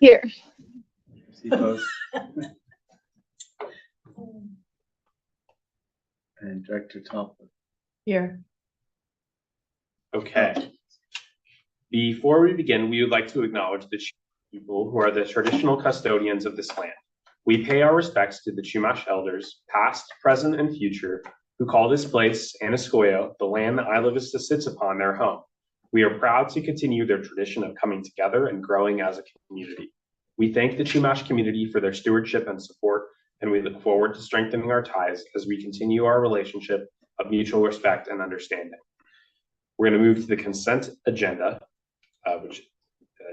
Here. CPOS. And Director Topley. Here. Okay. Before we begin, we would like to acknowledge the people who are the traditional custodians of this land. We pay our respects to the Chumash elders, past, present, and future, who call this place, Anascoyo, the land that Isla Vista sits upon, their home. We are proud to continue their tradition of coming together and growing as a community. We thank the Chumash community for their stewardship and support, and we look forward to strengthening our ties as we continue our relationship of mutual respect and understanding. We're going to move to the consent agenda, which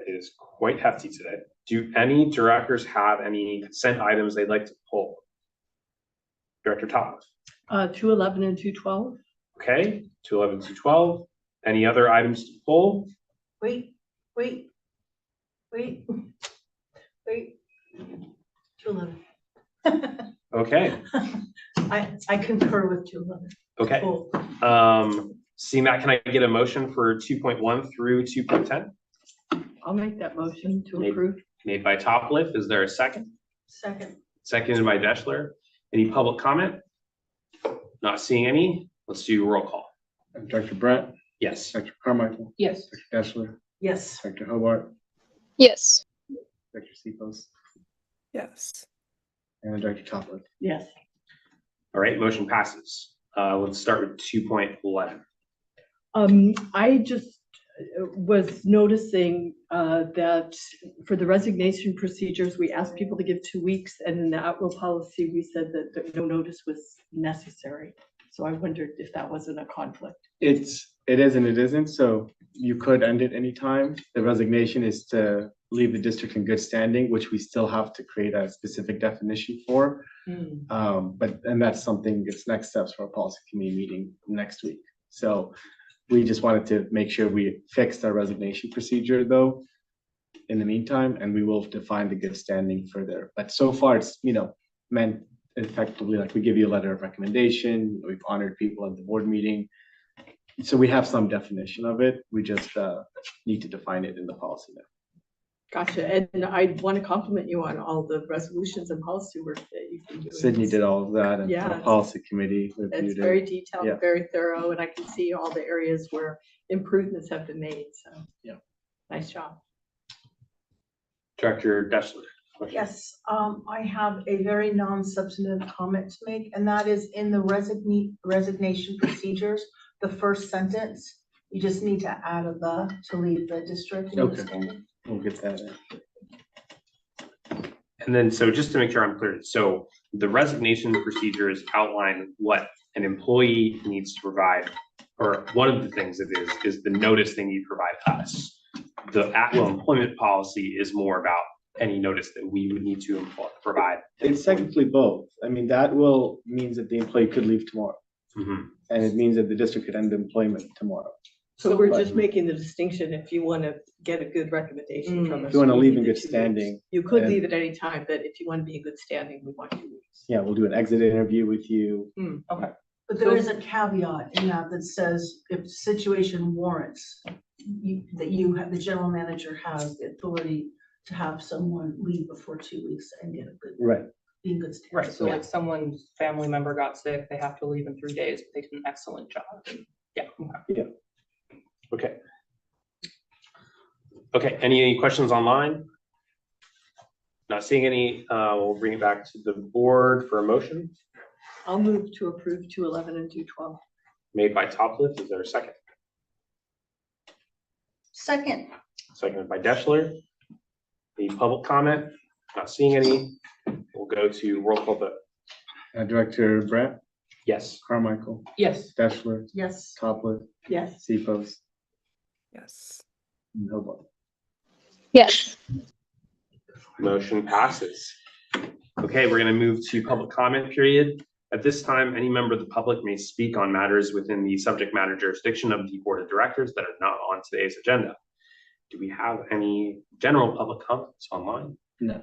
is quite hefty today. Do any directors have any consent items they'd like to pull? Director Thomas. 211 and 212. Okay, 211, 212. Any other items to pull? Wait. 211. Okay. I concur with 211. Okay. Cool. Seeing that, can I get a motion for 2.1 through 2.10? I'll make that motion to approve. Made by Topliff. Is there a second? Second. Seconded by Deschler. Any public comment? Not seeing any. Let's do roll call. Director Brett. Yes. Director Carmichael. Yes. Director Deschler. Yes. Director Hobart. Yes. Director CPOS. Yes. And Director Topley. Yes. All right, motion passes. Let's start with 2.11. I just was noticing that for the resignation procedures, we asked people to give 2 weeks, and in the at-will policy, we said that no notice was necessary. So I wondered if that wasn't a conflict. It is and it isn't. So you could end it anytime. The resignation is to leave the district in good standing, which we still have to create a specific definition for. And that's something, it's next steps for our policy committee meeting next week. So we just wanted to make sure we fixed our resignation procedure though, in the meantime, and we will define the good standing further. But so far it's, meant effectively, like we give you a letter of recommendation, we've honored people at the board meeting. So we have some definition of it. We just need to define it in the policy now. Gotcha. And I want to compliment you on all the resolutions and policy work that you've been doing. Sydney did all of that, and Yeah, the policy committee It's reviewed very it. detailed, Yeah. very thorough, and I can see all the areas where improvements have been made. So Yeah. Nice job. Director Deschler. Yes, I have a very non-substantive comment to make, and that is in the resignation procedures, the first sentence, you just need to add a "the" to leave the district. in good Okay. standing. We'll get that in. And then, so just to make sure I'm clear, so the resignation procedures outline what an employee needs to provide, or one of the things it is the notice they need to provide us. The at-will employment policy is more about any notice that we would need to provide. It's technically both. I mean, means that the employee could leave tomorrow, and it means that the district could end employment tomorrow. So we're just making the distinction if you want to get a good recommendation from us. If you want to we leave need in the good 2 weeks. standing, You could and- leave at any time, but if you want to be in good standing, we want 2 weeks. yeah, we'll do an exit interview with you. Okay. But there is a caveat in that says if the situation warrants, the general manager has the authority to have someone leave before 2 weeks and get a good, Right. be in good standing. Right, so like someone's family member got sick, they have to leave in 3 days, but they did an excellent job. Yeah. Okay. Okay. Okay, any questions online? Not seeing any, we'll bring it back to the board for a motion. I'll move to approve 211 and 212. Made by Topliff. Is there a second? Second. Seconded by Deschler. Any public comment? Not seeing any. We'll go to roll call vote. Director Brett, Yes. Carmichael, Yes. Deschler, Yes. Topley, Yes. CPOS, Yes. and Hobart. Yes. Motion passes. Okay, we're going to move to public comment period. At this time, any member of the public may speak on matters within the subject matter jurisdiction of the board of directors that are not on today's agenda. Do we have any general public comments online? No.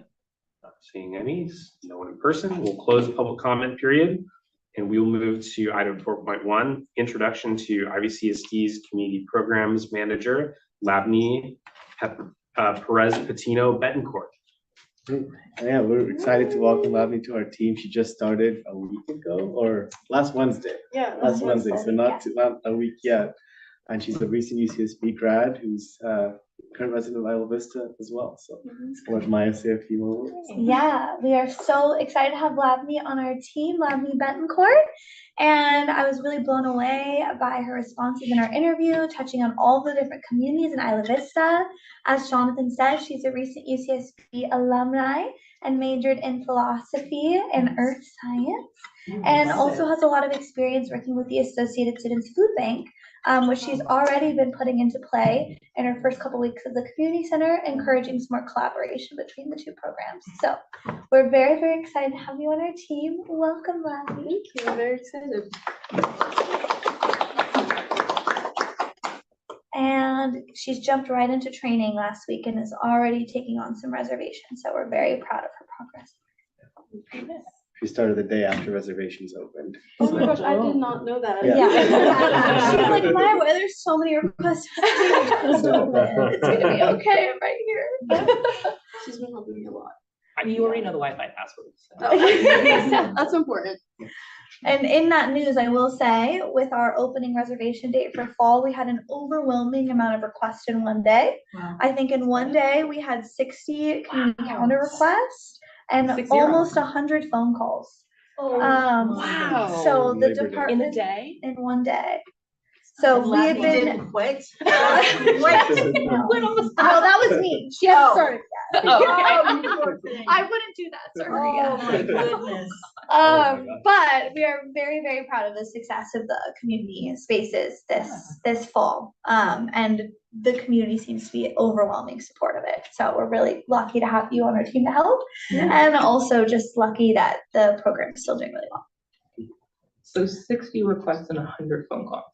Not seeing any. No one in person. We'll close the public comment period and we will move to item 4.1, introduction to IVCSD's community programs manager, Labney Perez Patino Betancourt. Yeah, we're excited to welcome Lavny to our team. She just started a week ago or last Wednesday. Yeah. Last Wednesday, so not a week yet. And she's a recent UCSB grad who's current resident of Isla Vista as well. So I'll let Maya say a few more words. Yeah, we are so excited to have Lavny on our team, Lavny Betancourt. And I was really blown away by her responses in our interview, touching on all the different communities in Isla Vista. As Jonathan said, she's a recent UCSB alumni and majored in philosophy and earth science, and also has a lot of experience working with the Associated Students Food Bank, which she's already been putting into play in her first couple weeks at the community center, encouraging some more collaboration between the two programs. So we're very, very excited to have you on our team. Welcome, Lavny. Thank you. I'm very excited. And she's jumped right into training last week and is already taking on some reservations. So we're very proud of her progress. She started the day after reservations opened. Oh my gosh, I did not know that. Yeah. She was like, Maya, why there's so many requests? It's gonna be okay. I'm right here. She's been helping me a lot. You already know the Wi-Fi password. So. That's important. And in that news, I will say, with our opening reservation date for fall, we had an overwhelming amount of requests in one day. Wow. I think in one day we had 60 community calendar requests and 60. almost 100 phone calls. Wow. So the Labor Day. In a department day? in one day. So And we had Lavny been. didn't quit. No, that was me. She hasn't started yet. I wouldn't do that, sir. Oh, Yeah. my goodness. But we are very, very proud of the success of the community spaces this fall. And the community seems to be overwhelming support of it. So we're really lucky to have you on our team to help. And also just lucky that the program is still doing really well. So 60 requests and 100 phone calls.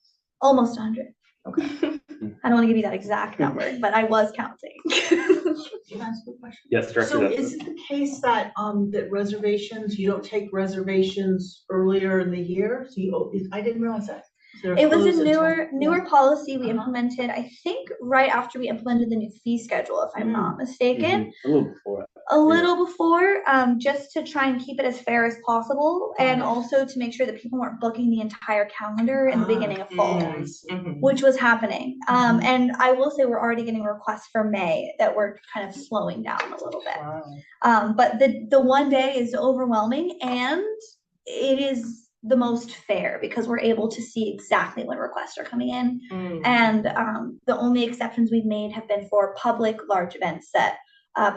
Almost 100. Okay. I don't want to give you that exact number, but I was counting. Can I ask a question? Yes, Director. So Duffy. is it the case that, that reservations, you don't take reservations earlier in the year? So I didn't realize that. They're It was closed a until- newer policy we Uh-huh. implemented, I think, right after we implemented the new fee schedule, if I'm not mistaken. A little before. A little before, just to try and keep it as fair as possible, and also to make sure that people weren't booking the entire calendar in the beginning of fall, which was happening. And I will say we're already getting requests for May that we're kind of slowing down a little bit. Wow. But the one day is overwhelming, and it is the most fair because we're able to see exactly when requests are coming in. And the only exceptions we've made have been for public large events that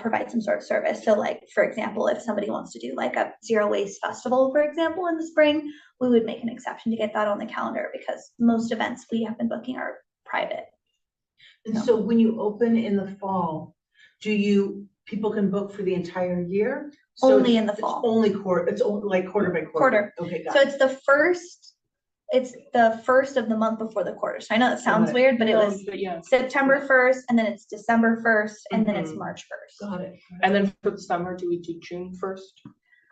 provide some sort of service. So like, for example, if somebody wants to do like a zero waste festival, for example, in the spring, we would make an exception to get that on the calendar because most events we have been booking are private. And so when you open in the fall, people can book for the entire year? So Only in the it's fall. Only it's only like quarter by quarter? Okay, got So it. it's the first of the month before the quarter. So I know that sounds Got it. weird, but it No, was but yeah. September 1st, and then it's December 1st, and then it's Mhm. March 1st. Got it. And then for the summer, do we do June 1st?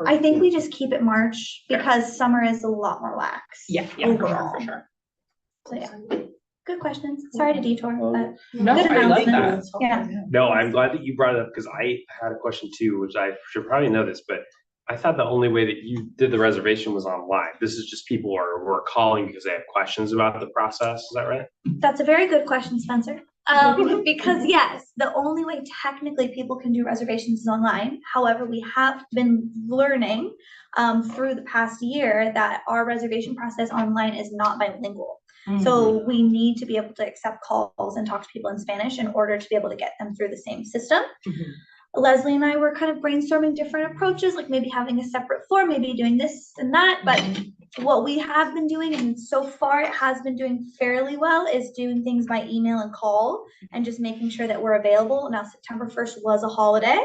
I think we just keep it March because summer is a lot more lax. Yeah, overall. for sure. So yeah, good questions. Sorry to detour, but No, Good I love announcement. that. Yeah. No, I'm glad that you brought it up because I had a question too, which I should probably know this, but I thought the only way that you did the reservation was online. This is just people were calling because they have questions about the process. Is that right? that's a very good question, Spencer. Because yes, the only way technically people can do reservations is online. However, we have been learning through the past year that our reservation process online is not bilingual. So we need to be able to accept calls and talk to people in Spanish in order to be able to get them through the same system. Leslie and I were kind of brainstorming different approaches, like maybe having a separate form, maybe doing this and that. But what we have been doing, and so far it has been doing fairly well, is doing things by email and call and just making sure that we're available. Now, September 1st was a holiday,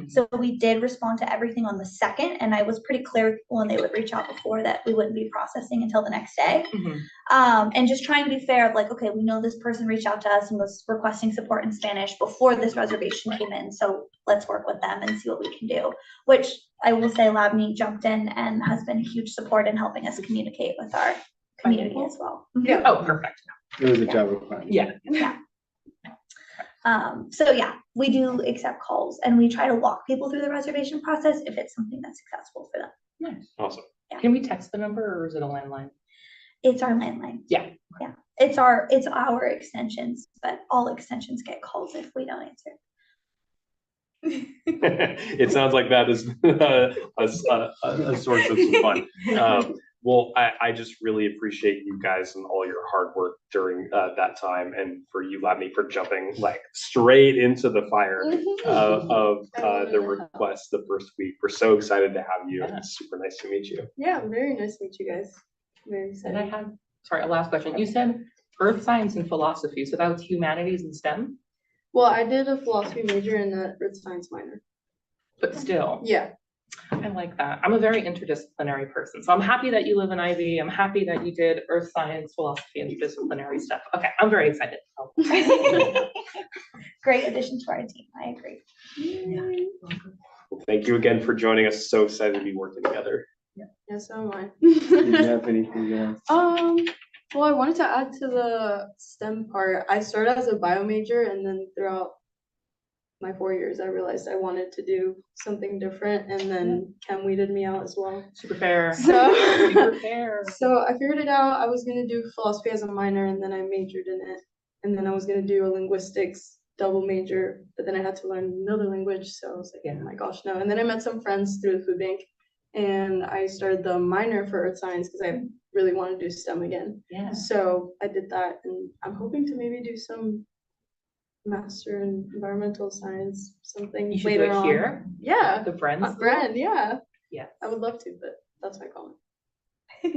so we did respond to everything on the 2nd, and I was pretty clear when they would reach out before that we wouldn't be processing until the next day. And just trying to be fair of like, okay, we know this person reached out to us and was requesting support in Spanish before this reservation came in, so let's work with them and see what we can do, which I will say Labney jumped in and has been huge support in helping us communicate with our community as well. Yeah. Oh, perfect. It was a job requirement. Yeah. Yeah. So yeah, we do accept calls and we try to walk people through the reservation process if it's something that's successful for them. Nice. Awesome. Can we text the number or is it a landline? It's our landline. Yeah. Yeah. It's our extensions, but all extensions get calls if we don't answer. It sounds like that is a source of some fun. Well, I just really appreciate you guys and all your hard work during that time, and for you, Ladney, for jumping like straight into the fire of the request the first week. We're so excited to have you. Yeah. It's super nice to meet you. Yeah, very nice to meet you guys. Very And I excited. had, sorry, a last question. You said earth science and philosophy, so that was humanities and STEM, Well, I did a philosophy major and a earth science minor. but still, Yeah. I like that. I'm a very interdisciplinary person, so I'm happy that you live in Ivy. I'm happy that you did earth science, philosophy, interdisciplinary stuff. Okay, I'm very excited. Great addition to our team. I agree. Well, thank you again for joining us. So excited to be working together. Yeah, so am Do you I. have anything you want? Well, I wanted to add to the STEM part. I started as a bio major and then throughout my 4 years, I realized I wanted to do something different, and then Chem weeded me out as well. Super fair. So, Super fair. so I figured it out. I was gonna do philosophy as a minor, and then I majored in it. And then I was gonna do a linguistics double major, but then I had to learn another language, so I was like, Yeah. oh my gosh, no. And then I met some friends through the food bank, and I started the minor for earth science because I really want to do STEM again. Yeah. So I did that, and I'm hoping to maybe do some master in environmental science, something You should later do it on. here, Yeah, the Brens. Bren, yeah, Yeah. I would love to, but that's my calling. So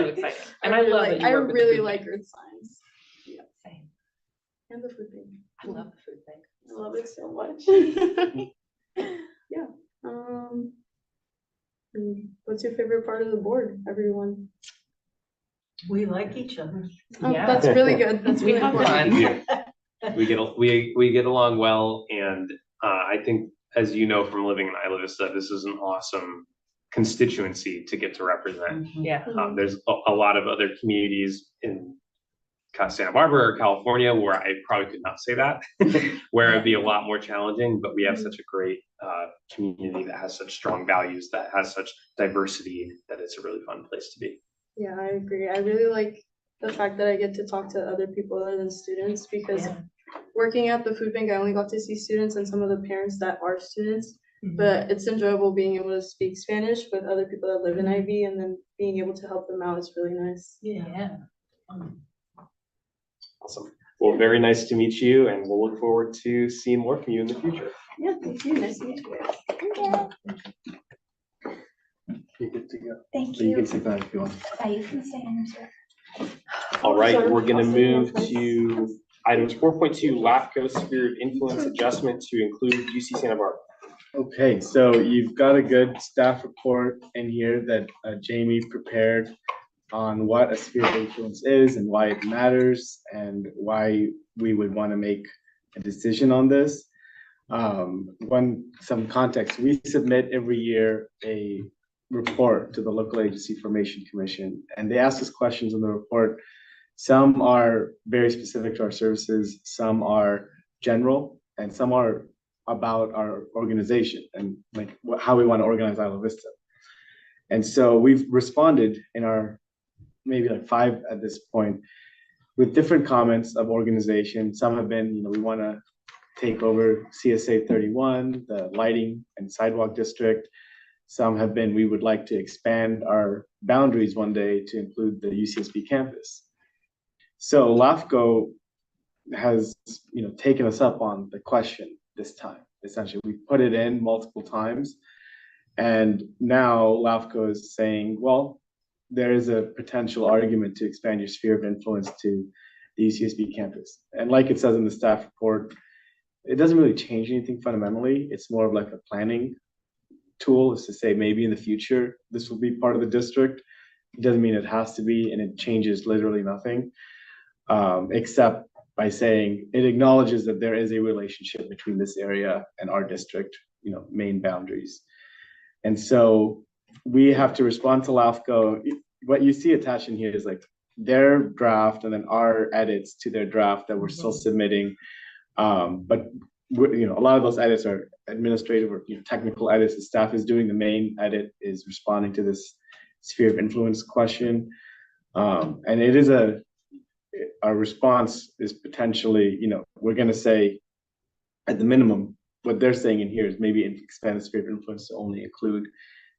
excited. And I really love like, that you I work with the really food like bank. earth science. Yeah, Same. and the food bank. I love the food bank. I love it so much. Yeah. What's your favorite part of the board, everyone? We like each other. Oh, Yeah. that's really good. That's We really have important. fun. We get along well, and I think, as you know from living in Isla Vista, this is an awesome constituency to get to represent. Yeah. There's a lot of other communities in Santa Barbara or California where I probably could not say that, where it'd be a lot more challenging, but we have such a great community that has such strong values, that has such diversity, that it's a really fun place to be. Yeah, I agree. I really like the fact that I get to talk to other people other than students, because Yeah. working at the food bank, I only got to see students and some of the parents that are students. Mhm. But it's enjoyable being able to speak Spanish with other people that live in IB, and then being able to help them out is really nice. Yeah. Awesome. Well, very nice to meet you, and we'll look forward to seeing more from you in the future. Yeah, thank you. Nice to meet you guys. You're good to go. Thank So you you. can sit down if you want. Yeah, you can stay in your seat. All right, Sorry. we're gonna I'll move sit in your to items 4.2, LAFCO sphere of influence adjustment to include UC Santa Barbara. Okay, so you've got a good staff report in here that Jamie prepared on what a sphere of influence is and why it matters and why we would want to make a decision on this. Some context, we submit every year a report to the Local Agency Formation Commission, and they ask us questions in the report. Some are very specific to our services, some are general, and some are about our organization and like how we want to organize Isla Vista. And so we've responded in our maybe like 5 at this point with different comments of organization. Some have been, we want to take over CSA 31, the lighting and sidewalk district. Some have been, we would like to expand our boundaries one day to include the UCSB campus. So LAFCO has, taken us up on the question this time. Essentially, we put it in multiple times, and now LAFCO is saying, well, there is a potential argument to expand your sphere of influence to the UCSB campus. And like it says in the staff report, it doesn't really change anything fundamentally. It's more of like a planning tool, is to say maybe in the future this will be part of the district. It doesn't mean it has to be, and it changes literally nothing, except by saying it acknowledges that there is a relationship between this area and our district, main boundaries. And so we have to respond to LAFCO. What you see attached in here is like their draft and then our edits to their draft that we're still submitting. But a lot of those edits are administrative or technical edits the staff is doing. The main edit is responding to this sphere of influence question. And it is our response is potentially, we're going to say at the minimum, what they're saying in here is maybe expand the sphere of influence to only include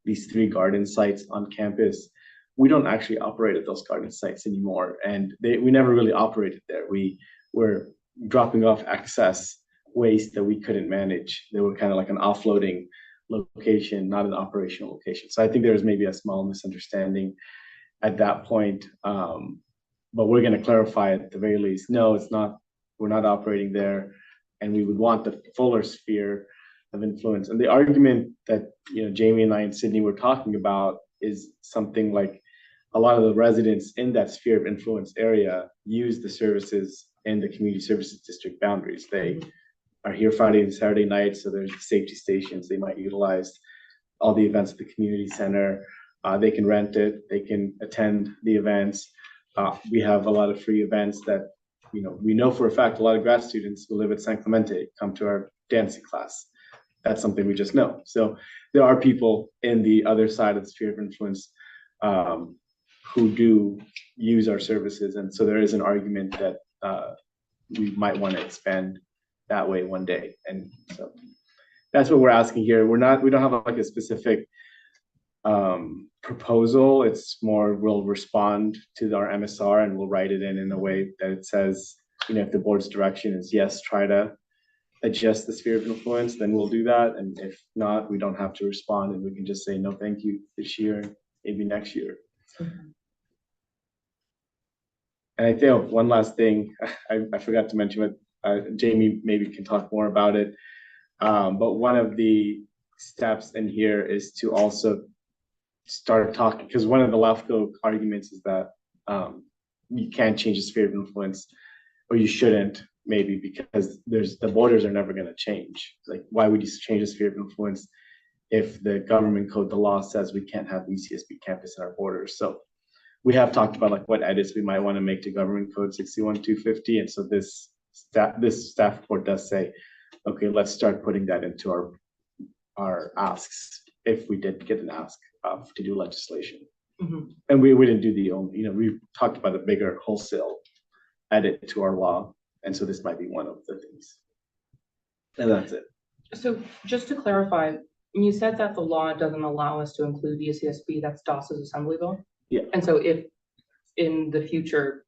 these 3 garden sites on campus. We don't actually operate at those garden sites anymore. And we never really operated there. We were dropping off excess waste that we couldn't manage. They were kind of like an offloading location, not an operational location. So I think there was maybe a small misunderstanding at that point. But we're going to clarify at the very least, no, it's not, we're not operating there. And we would want the fuller sphere of influence. And the argument that, Jamie and I and Sydney were talking about is something like a lot of the residents in that sphere of influence area use the services in the community services district boundaries. They are here Friday and Saturday nights, so there's safety stations. They might utilize all the events at the community center. They can rent it. They can attend the events. We have a lot of free events that, we know for a fact a lot of grad students who live at San Clemente come to our dancing class. That's something we just know. So there are people in the other side of the sphere of influence who do use our services. And so there is an argument that we might want to expand that way one day. And so that's what we're asking here. We don't have like a specific proposal. It's more, we'll respond to our MSR and we'll write it in a way that it says, if the board's direction is yes, try to adjust the sphere of influence, then we'll do that. And if not, we don't have to respond and we can just say no, thank you this year, maybe next year. And I think one last thing, I forgot to mention it, Jamie maybe can talk more about it. But one of the steps in here is to also start talking, because one of the LAFCO arguments is that you can't change the sphere of influence, or you shouldn't, maybe, because the borders are never going to change. Like, why would you change the sphere of influence if the government code, the law says we can't have UCSB campus in our borders? So we have talked about like what edits we might want to make to government code 61250. And so this staff report does say, okay, let's start putting that into our asks if we did get an ask to do legislation. And we didn't do the only, we talked about a bigger wholesale edit to our law. And so this might be one of the things. And that's it. So just to clarify, you said that the law doesn't allow us to include UCSB, that's DOS's assembly bill? Yeah. And so if in the future,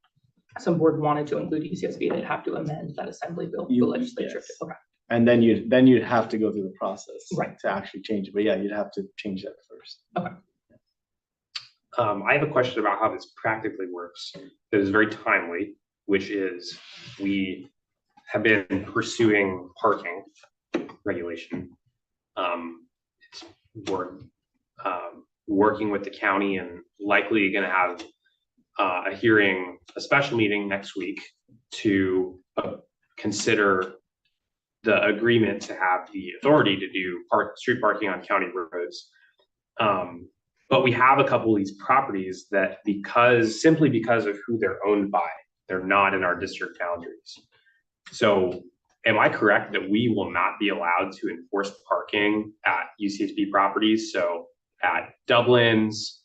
some board wanted to include UCSB, they'd have to amend that assembly bill, the legislature. Yes. Okay. And then you'd have to go through the process Right. to actually change it. But yeah, you'd have to change that first. Okay. I have a question about how this practically works that is very timely, which is we have been pursuing parking regulation. We're working with the county and likely going to have a hearing, a special meeting next week to consider the agreement to have the authority to do street parking on county roads. But we have a couple of these properties that simply because of who they're owned by, they're not in our district boundaries. So am I correct that we will not be allowed to enforce parking at UCSB properties? So at Dublin's,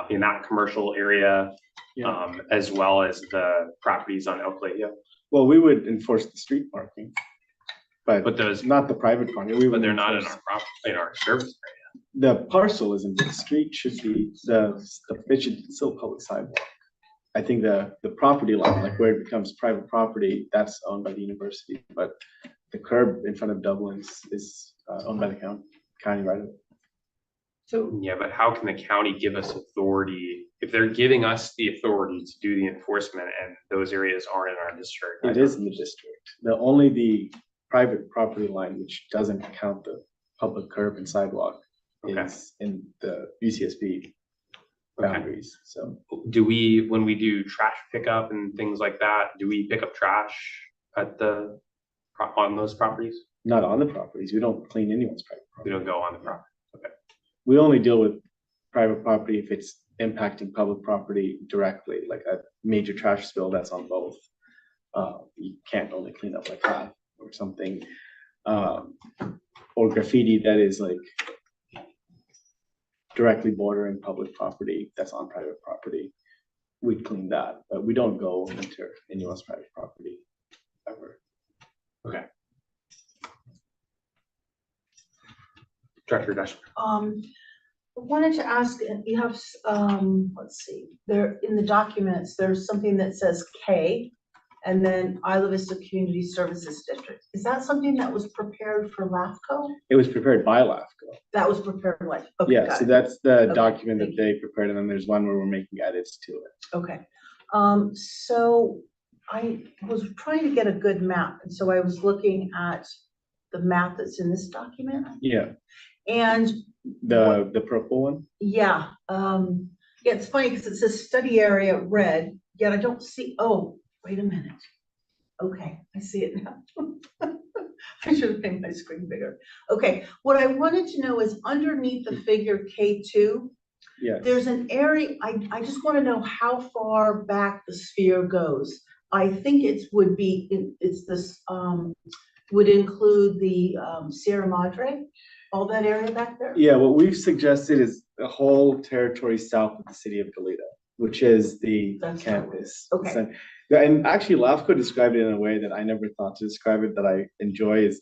in that commercial area, as well as the properties on El Colegio? Well, we would enforce the street parking, but those, not the private parking. but they're not in our property, in our service area. The parcel isn't, the street should be, it should still public sidewalk. I think the property line, like where it becomes private property, that's owned by the university, but the curb in front of Dublin's is owned by the county right away. So yeah, but how can the county give us authority if they're giving us the authority to do the enforcement and those areas aren't in our district? It is in the district. Only the private property line, which doesn't count the public curb and sidewalk, is in the UCSB boundaries. So do we, when we do trash pickup and things like that, do we pick up trash at on those properties? Not on the properties. We don't clean anyone's private property. We don't go on the property. Okay. We only deal with private property if it's impacting public property directly, like a major trash spill that's on both. You can't only clean up like that. or something, or graffiti that is like directly bordering public property that's on private property, we'd clean that, but we don't go into anyone's private property ever. Okay. Director Dashner. I wanted to ask, you have, let's see, there, in the documents, there's something that says K, and then Isla Vista Community Services District. Is that something that was prepared for LAFCO? It was prepared by LAFCO. That was prepared like, okay, Yeah, got so it. that's the Okay, document that thank they prepared, and then there's one where we're making edits to it. Okay, so I was trying to get a good map, and so I was looking at the map that's in this document, Yeah, and the purple one. yeah, yeah, it's funny because it says study area red, yet I don't see, oh, wait a minute. Okay, I see it now. I should have made my screen bigger. Okay, what I wanted to know is underneath the figure K2, Yeah, there's an area, I just want to know how far back the sphere goes. I think would be, it's this, would include the Sierra Madre, all that area back there? yeah, what we've suggested is the whole territory south of the city of Goleta, which is the That's campus. okay. So- yeah, and actually LAFCO described it in a way that I never thought to describe it, that I enjoy, is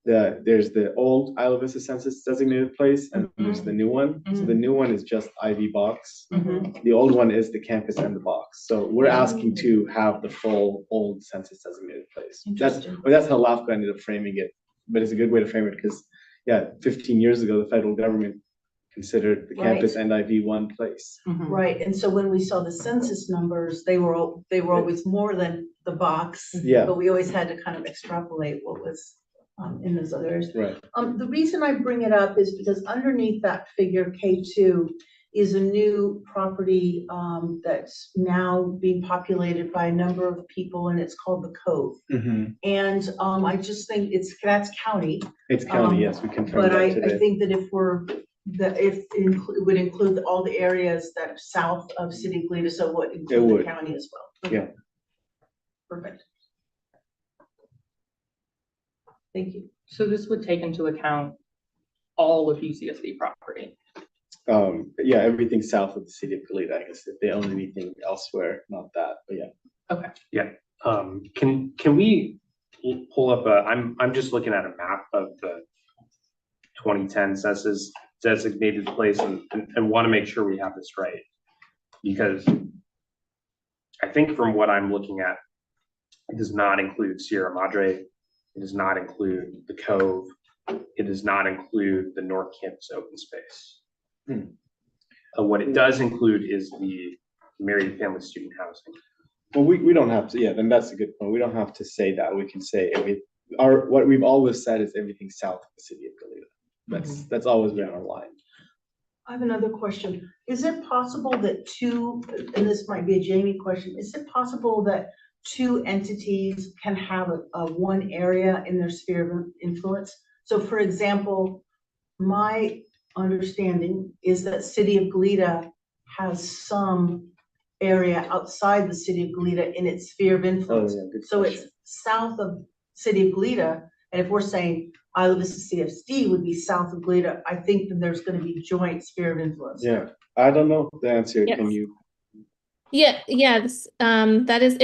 there's the old Isla Vista census designated place, and there's the new one. So the new one is just IV box. Mhm. The old one is the campus and the box. So we're asking to have the full old census designated place. Interesting. That's how LAFCO ended up framing it, but it's a good way to frame it because, yeah, 15 years ago, the federal government considered the campus and IV one place. Right, and so when we saw the census numbers, they were always more than the box. Yeah. But we always had to kind of extrapolate what was in those others. Right. The reason I bring it up is because underneath that figure K2 is a new property that's now being populated by a number of people, and it's called the Cove. And I just think that's county. It's county, yes, we confirmed But that I today. think that if it would include all the areas that are south of City of Goleta, so would include the would. county as well. Yeah. Perfect. Thank you. So this would take into account all of UCSD property. Yeah, everything south of the city of Goleta, I guess, if they own anything elsewhere, not that, but yeah. Okay. Can we pull up I'm just looking at a map of the 2010 census designated place and want to make sure we have this right. Because I think from what I'm looking at, it does not include Sierra Madre. It does not include the Cove. It does not include the North Campus open space. What it does include is the married family student housing. Well, we don't have to, yeah, then that's a good point. We don't have to say that. We can say what we've always said is everything south of the city of Goleta. That's always been our line. I have another question. Is it possible that and this might be a Jamie question, is it possible that two entities can have a one area in their sphere of influence? So for example, my understanding is that City of Goleta has some area outside the City of Goleta in its sphere of influence. Oh, yeah, good So question. it's south of City of Goleta, and if we're saying Isla Vista CSD would be south of Goleta, I think that there's going to be joint sphere of influence. Yeah, I don't know the answer. Yes. Can you? It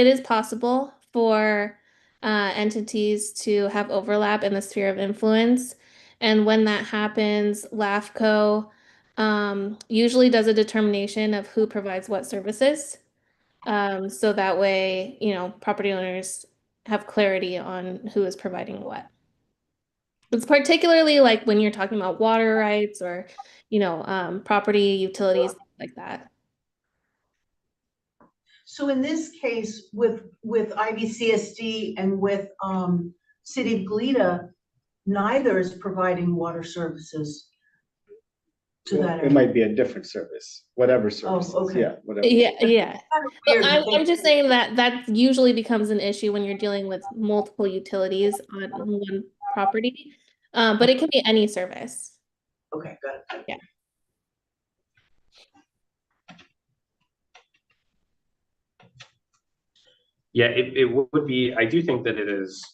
is possible for entities to have overlap in the sphere of influence. And when that happens, LAFCO usually does a determination of who provides what services. So that way, property owners have clarity on who is providing what. It's particularly like when you're talking about water rights or, property utilities, things like that. So in this case, with IVCSD and with City of Goleta, neither is providing water services to that It area. might be a different service, whatever service. okay. Yeah, whatever. Yeah. Weird Well, to I'm just saying that usually becomes an issue when you're dealing with multiple utilities on one property. But it can be any service. Okay, got it. Yeah. Yeah, it would be, I do think that it is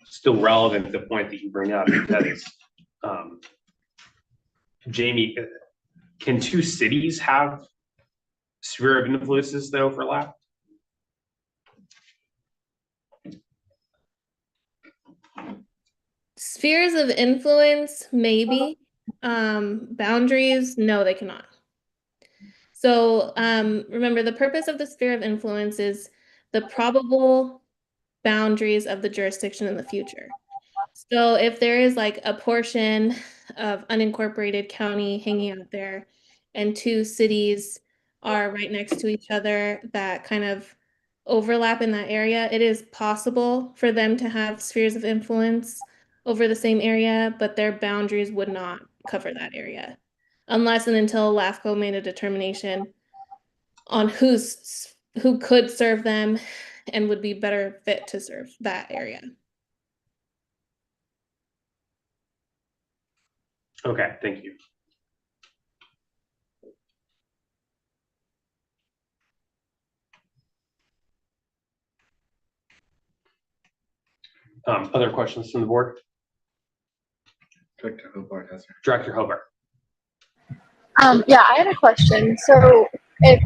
still relevant, the point that you bring up, because, Jamie, can two cities have sphere of influences that overlap? Spheres of influence, maybe. Boundaries, no, they cannot. So remember, the purpose of the sphere of influence is the probable boundaries of the jurisdiction in the future. So if there is like a portion of unincorporated county hanging out there and two cities are right next to each other that kind of overlap in that area, it is possible for them to have spheres of influence over the same area, but their boundaries would not cover that area unless and until LAFCO made a determination on who could serve them and would be better fit to serve that area. Okay, thank you. Other questions from the board? Director Hobart has her. Director Hobart. Yeah, I had a question. So,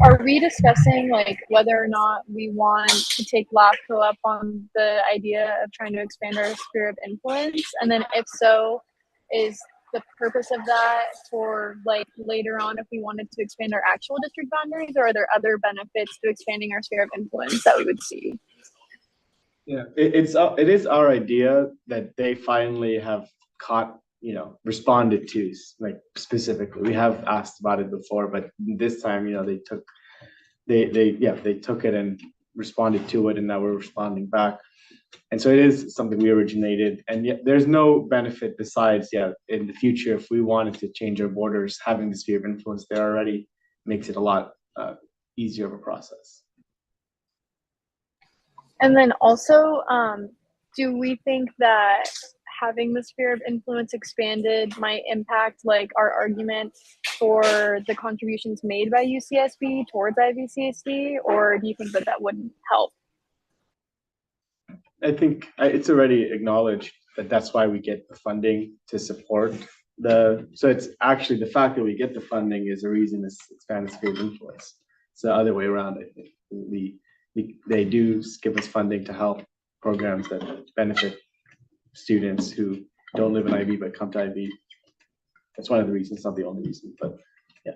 are we discussing like whether or not we want to take LAFCO up on the idea of trying to expand our sphere of influence? And then, if so, is the purpose of that for like later on if we wanted to expand our actual district boundaries, or are there other benefits to expanding our sphere of influence that we would see? Yeah, it is our idea that they finally have caught, responded to, like specifically. We have asked about it before, but this time, they took it and responded to it, and now we're responding back. And so it is something we originated, and yet there's no benefit besides, in the future, if we wanted to change our borders, having the sphere of influence there already makes it a lot easier of a process. And then also, do we think that having the sphere of influence expanded might impact like our argument for the contributions made by UCSB towards IVCSD, or do you think that wouldn't help? I think it's already acknowledged that that's why we get the funding to support so it's actually the fact that we get the funding is a reason to expand the sphere of influence. It's the other way around. I think they do give us funding to help programs that benefit students who don't live in IB but come to IB. That's one of the reasons, not the only reason, but yeah.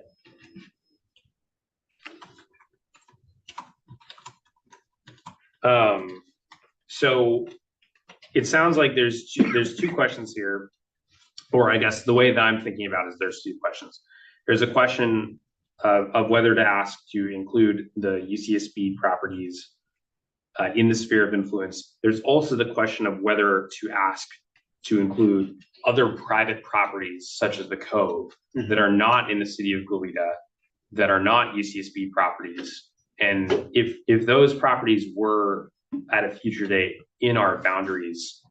So it sounds like there's two questions here, or I guess the way that I'm thinking about it is there's two questions. There's a question of whether to ask to include the UCSB properties in the sphere of influence. There's also the question of whether to ask to include other private properties, such as the Cove, that are not in the city of Goleta, that are not UCSB properties. And if those properties were at a future date in our boundaries,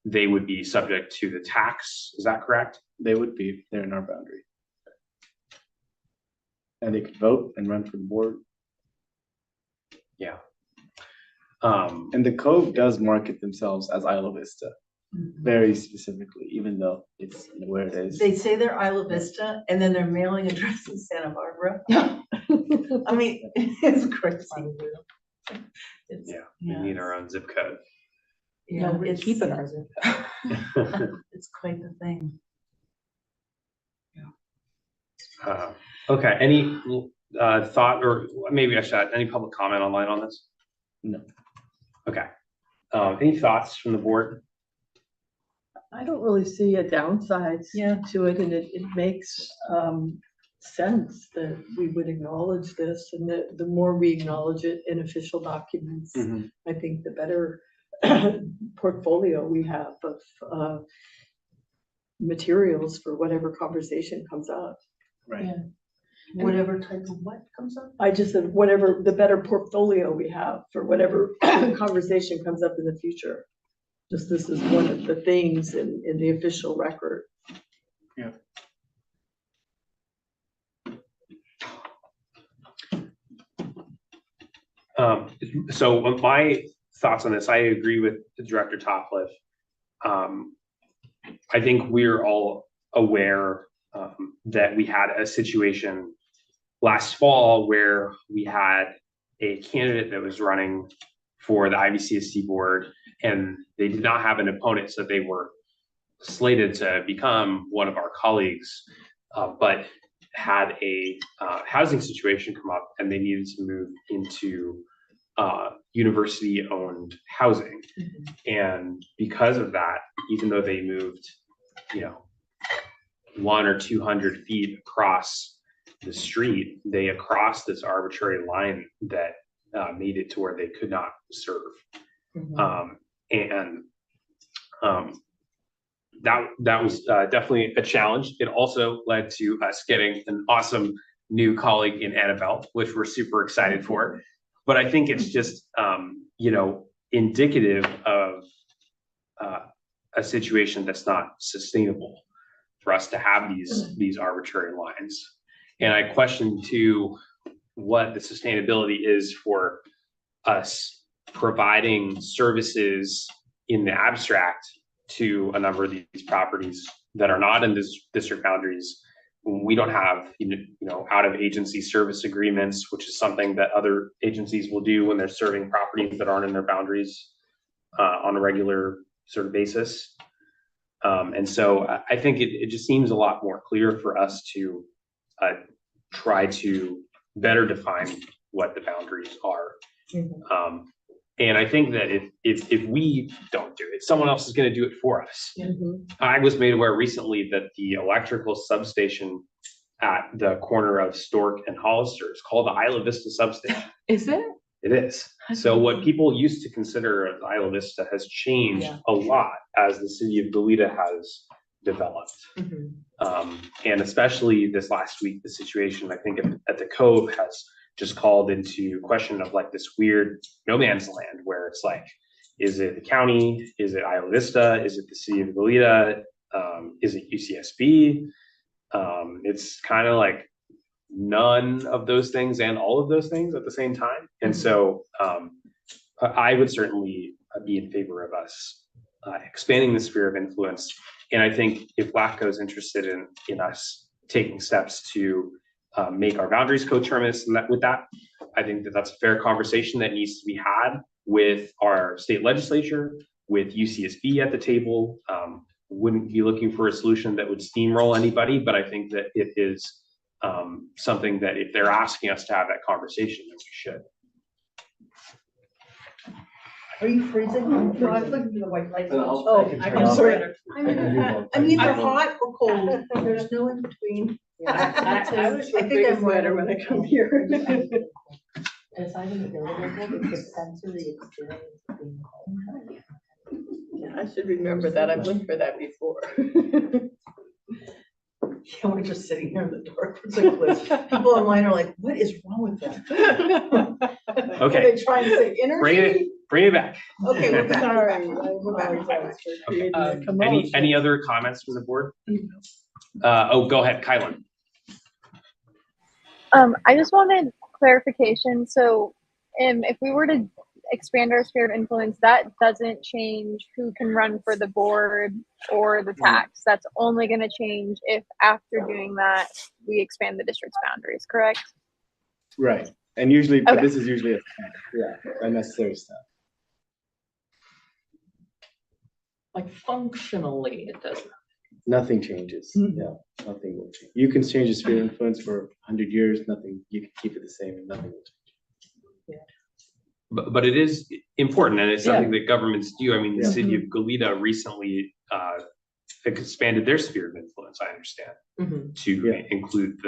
they would be subject to the tax. Is that correct? They would be. They're in our boundary. And they could vote and run for the board. Yeah. And the Cove does market themselves as Isla Vista, very specifically, even though it's where it is. They say they're Isla Vista and then their mailing address is Santa Barbara. I mean, it's crazy. We need our own zip code. Yeah, No, we're it's keeping our zip code. It's quite the thing. Okay, any thought, or maybe I should, any public comment online on this? No. Okay. Any thoughts from the board? I don't really see a downside to it, and it makes sense that we would acknowledge this, and the more we acknowledge it in official documents, I think the better portfolio we have of materials for whatever conversation comes up. Right. Yeah. Whatever type of what comes up? I just said whatever, the better portfolio we have for whatever conversation comes up in the future. Just this is one of the things in the official record. Yeah. So my thoughts on this, I agree with Director Topliff I think we're all aware that we had a situation last fall where we had a candidate that was running for the IVCSD board, and they did not have an opponent, so they were slated to become one of our colleagues, but had a housing situation come up, and they needed to move into university-owned housing. And because of that, even though they moved, 100 or 200 feet across the street, they crossed this arbitrary line that made it to where they could not serve. That was definitely a challenge. It also led to us getting an awesome new colleague in Annabelle, which we're super excited for. But I think it's just, indicative of a situation that's not sustainable for us to have these arbitrary lines. And I question too what the sustainability is for us providing services in the abstract to a number of these properties that are not in this district boundaries. We don't have, out of agency service agreements, which is something that other agencies will do when they're serving properties that aren't in their boundaries on a regular sort of basis. And so I think it just seems a lot more clear for us to try to better define what the boundaries are. And I think that if we don't do it, someone else is going to do it for us. I was made aware recently that the electrical substation at the corner of Stork and Hollister is called the Isla Vista substation. Is it? It is. So what people used to consider as Isla Vista has changed a lot as the city of Goleta has developed. And especially this last week, the situation, I think, at the Cove has just called into question of like this weird no man's land where it's like, is it the county? Is it Isla Vista? Is it the city of Goleta? Is it UCSB? It's kind of like none of those things and all of those things at the same time. And so I would certainly be in favor of us expanding the sphere of influence. And I think if LAFCO is interested in us taking steps to make our boundaries coterminous with that, I think that that's a fair conversation that needs to be had with our state legislature, with UCSB at the table. Wouldn't be looking for a solution that would steamroll anybody, but I think that it is something that if they're asking us to have that conversation, then we should. Are you freezing? No, I was looking for the white light. Oh, I I'm sorry. I'm either I- hot or cold. There's no in between. I I think I'm wetter when I come here. As I'm in the building, it's a sensory experience of being home. I should remember that. I've looked for that before. Yeah, we're just sitting here in the dark. It's like this. People online are like, what is wrong with them? Okay. Are they trying to say energy? Bring it back. Okay, we're back. Sorry. Okay. Any other comments from the board? Go ahead, Kylan. I just wanted clarification. So, if we were to expand our sphere of influence, that doesn't change who can run for the board or the tax. That's only going to change if after doing that, we expand the district's boundaries, correct? Right. And usually, but Okay. this is usually a necessary step. Like functionally, it does not. Nothing changes. Yeah, nothing will change. You can change the sphere of influence for 100 years, nothing, you can keep it the same and nothing will change. But it is important, and it's something that governments do. I mean, the Yeah. city of Goleta recently expanded their sphere of influence, I understand, to include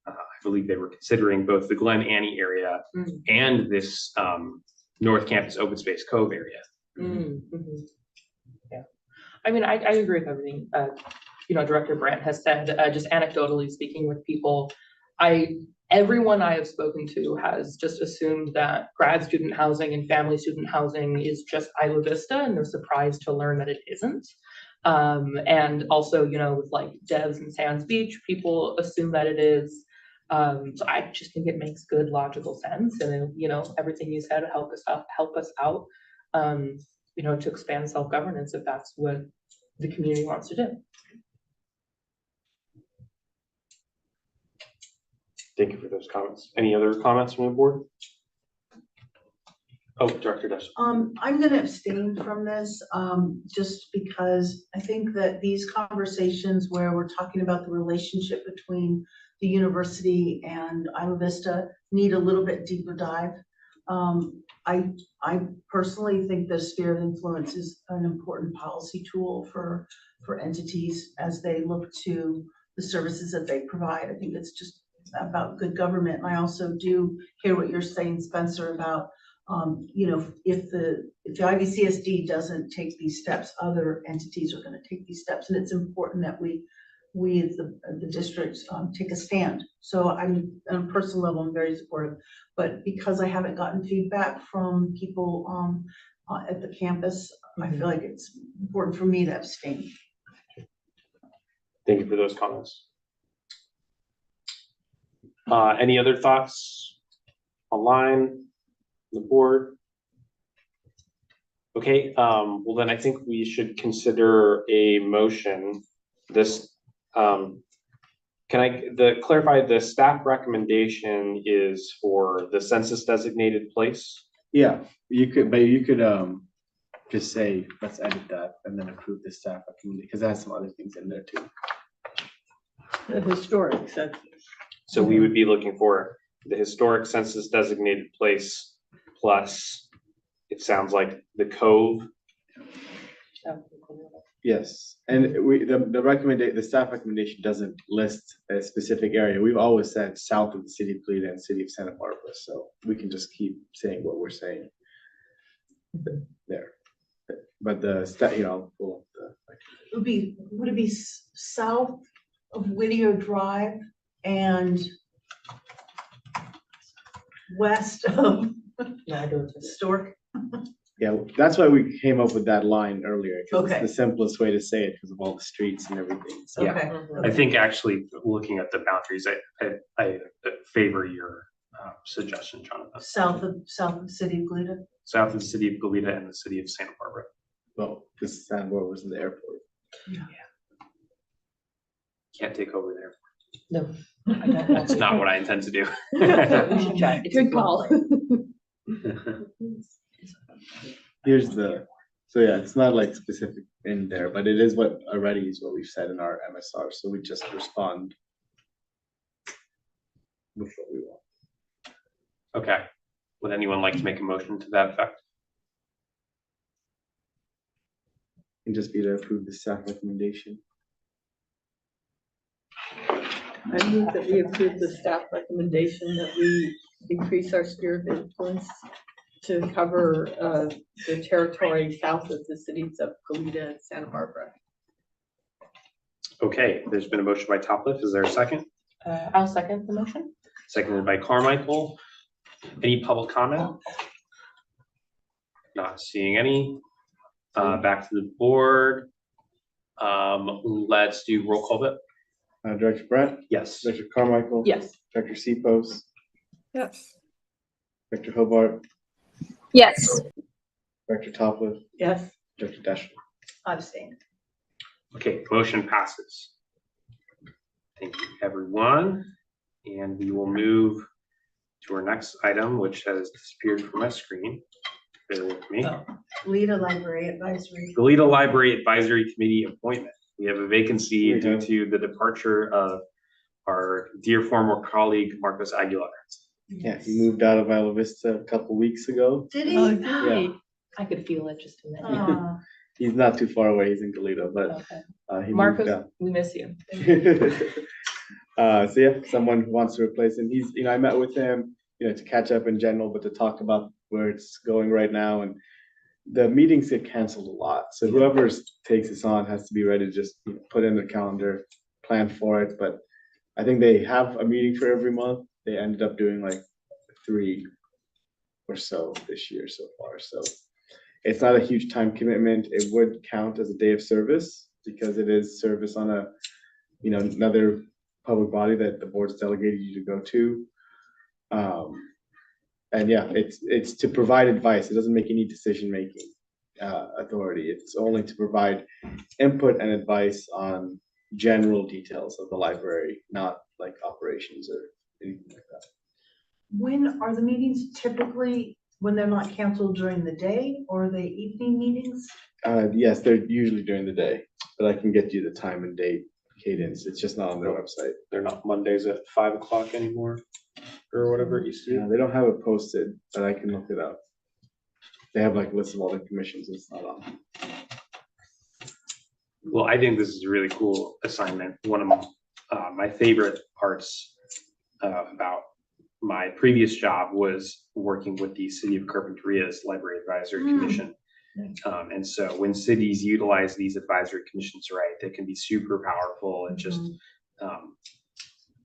I believe they were considering both the Glen Annie area and this North Campus Open Space Cove area. Yeah, I mean, I agree with everything Director Brandt has said. Just anecdotally speaking with people, everyone I have spoken to has just assumed that grad student housing and family student housing is just Isla Vista, and they're surprised to learn that it isn't. And also, with like Devs and Sands Beach, people assume that it is. So I just think it makes good logical sense, and everything you said help us out. to expand self-governance if that's what the community wants to do. Thank you for those comments. Any other comments from the board? Oh, Director Dash. I'm gonna abstain from this, just because I think that these conversations where we're talking about the relationship between the university and Isla Vista need a little bit deeper dive. I personally think the sphere of influence is an important policy tool for entities as they look to the services that they provide. I think it's just about good government. And I also do hear what you're saying, Spencer, about if the IVCSD doesn't take these steps, other entities are going to take these steps, and it's important that we as the districts take a stand. So I'm on a personal level, I'm very supportive, but because I haven't gotten feedback from people at the campus, I feel like it's important for me to abstain. Thank you for those comments. Any other thoughts online? The board? Okay, well then I think we should consider a motion. This, can I clarify the staff recommendation is for the census designated place? Yeah, you could just say, let's edit that and then approve the staff recommendation, because it has some other things in there too. The historic census. So we would be looking for the historic census designated place plus, it sounds like the Cove. Yes, and the staff recommendation doesn't list a specific area. We've always said south of the city of Toledo and city of Santa Barbara, so we can just keep saying what we're saying there. But the Would it be south of Whittier Drive and west of Stork? Yeah, that's why we came up with that line earlier, because Okay. it's the simplest way to say it because of all the streets and everything. So Yeah. Okay. I think actually looking at the boundaries, I favor your suggestion, Jonathan. South of the city of Goleta. South of the city of Goleta and the city of Santa Barbara. well, this San Barbara was in the airport. Can't take over there. No. That's not what I intend to do. We should try. It's a Good call. Here's so yeah, it's not like specific in there, but it is what already is what we've said in our MSR. So we just respond with what we want. Okay. Would anyone like to make a motion to that effect? And just be to approve the staff recommendation. I move that we approve the staff recommendation that we increase our sphere of influence to cover the territory south of the cities of Goleta and Santa Barbara. Okay, there's been a motion by Topliff. Is there a second? I'll second the motion. Seconded by Carmichael. Any public comment? Not seeing any. Back to the board. Let's do roll call vote. Director Brett, Yes. Director Carmichael. Yes. Director Sipos, Yes. Director Hobart, Yes. Director Topliff, Yes. Director Dash. Abstain. Okay, motion passes. Thank you, everyone. And we will move to our next item, which has disappeared from my screen. Bear with me. Goleta Library Advisory. Goleta Library Advisory Committee appointment. We have a vacancy due to the departure of our dear former colleague, Marcos Aguilar. Yeah, he moved out of Isla Vista a couple weeks ago. Did Oh, he? Yeah. I could feel it just a minute. Aw. He's not too far away. He's in Goleta, but Okay. he moved Marcos, out. we miss you. So yeah, someone who wants to replace him. He's, I met with him, to catch up in general, but to talk about where it's going right now. And the meetings get canceled a lot. So whoever takes this on has to be ready to just put in their calendar, plan for it. But I think they have a meeting for every month. They ended up doing like 3 or so this year so far. So it's not a huge time commitment. It would count as a day of service because it is service on a, another public body that the board's delegated you to go to. And yeah, it's to provide advice. It doesn't make any decision making. authority. It's only to provide input and advice on general details of the library, not like operations or anything like that. When are the meetings typically, when they're not canceled during the day, or are they evening meetings? Yes, they're usually during the day, but I can get you the time and date cadence. It's just not on their website. They're not Mondays at 5 o'clock anymore, or whatever it used to Yeah, be. they don't have it posted, but I can look it up. They have like lists of all the commissions. It's not on. Well, I think this is a really cool assignment. One of my favorite parts about my previous job was working with the City of Carpinteria's Library Advisory Commission. And so when cities utilize these advisory commissions, right, they can be super powerful and just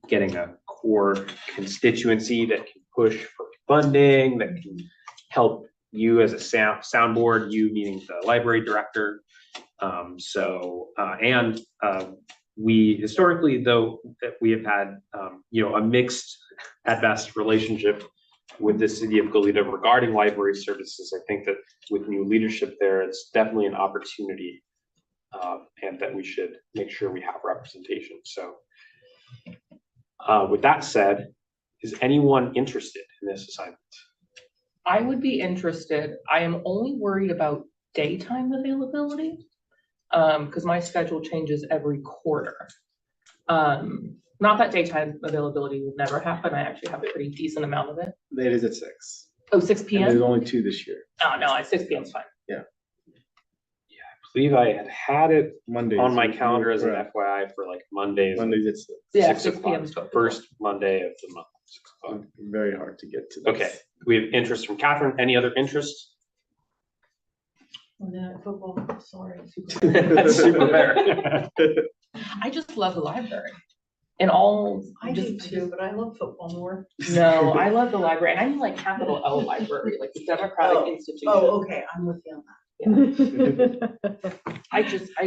getting a core constituency that can push for funding, that can help you as a soundboard, you meaning the library director. We historically, though, we have had a mixed at best relationship with the city of Goleta regarding library services. I think that with new leadership there, it's definitely an opportunity, and that we should make sure we have representation. So with that said, is anyone interested in this assignment? I would be interested. I am only worried about daytime availability, because my schedule changes every quarter. Not that daytime availability will never happen. I actually have a pretty decent amount of it. It is at 6. Oh, 6 And p.m. there's only 2 this year. Oh, no, at 6 p.m. is fine. I believe I had it Mondays on my you're calendar as an correct. FYI for like Mondays. Mondays at 6. Yeah, 6 6 p.m. o'clock, is totally first Monday of the month. 6 o'clock. Very hard to get to this. Okay, we have interest from Catherine. Any other interest? And then football, sorry. That's super fair. I just love the library. And all, I do just, too, but I love football more. no, I love the library. And I mean like capital L library, like the Democratic Institution. Oh, okay, I'm with you on that.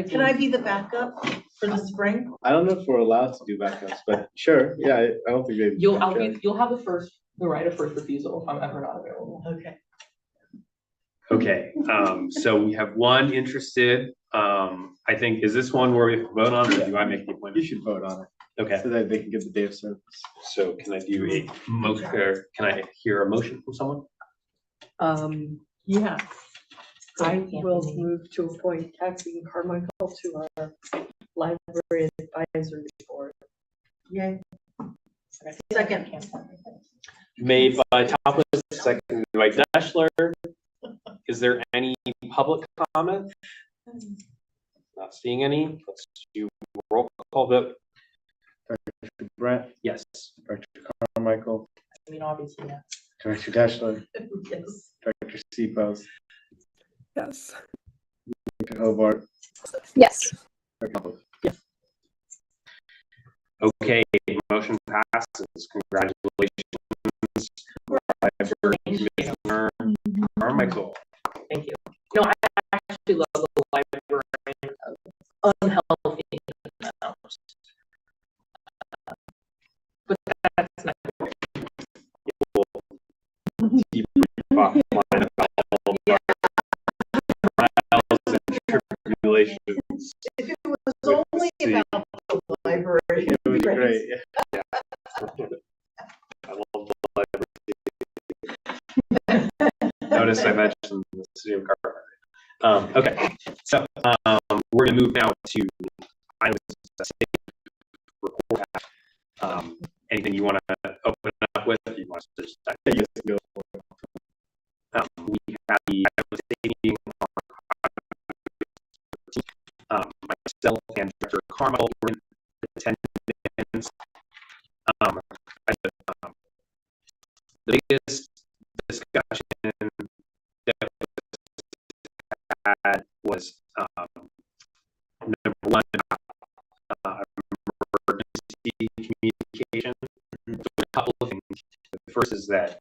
Can I be the backup for the spring? I don't know if we're allowed to do backups, but sure. Yeah, I don't think they. You'll have the right of first refusal if I'm ever not available. Okay. Okay, so we have one interested. I think, is this one where we have to vote on, or do I make the You appointment? should vote on it Okay, so that they can get the day of service. so can I do a motion, or can I hear a motion from someone? Yes. I will move to appoint Kathy Carmichael to our library advisory board. Yay. Second. Made by Topless, seconded by Deschler. Is there any public comment? Not seeing any. Let's do roll call vote. Dr. Brent, Yes. Dr. Carmichael, I mean, obviously, yeah. Dr. Deschler, Yes. Dr. Sipos, Yes. Dr. Hobart. Yes. Dr. Okay, motion passes. Congratulations. Library Commissioner Carmichael. Thank you. No, I actually love the library. Unhealthy amounts. But that's not. Deep offline about all Yeah. trials and tribulations. If it was only about the library. It would be great. Yeah. I love the library. Notice I mentioned the city of Carpenter. Okay, so we're gonna move now to items that say report. Anything you want to open up with? You want to just Yes, go. we have the meeting myself and Director Carmel were in attendance. The biggest discussion that we had was number one, emergency communication. So a couple of things. The first is that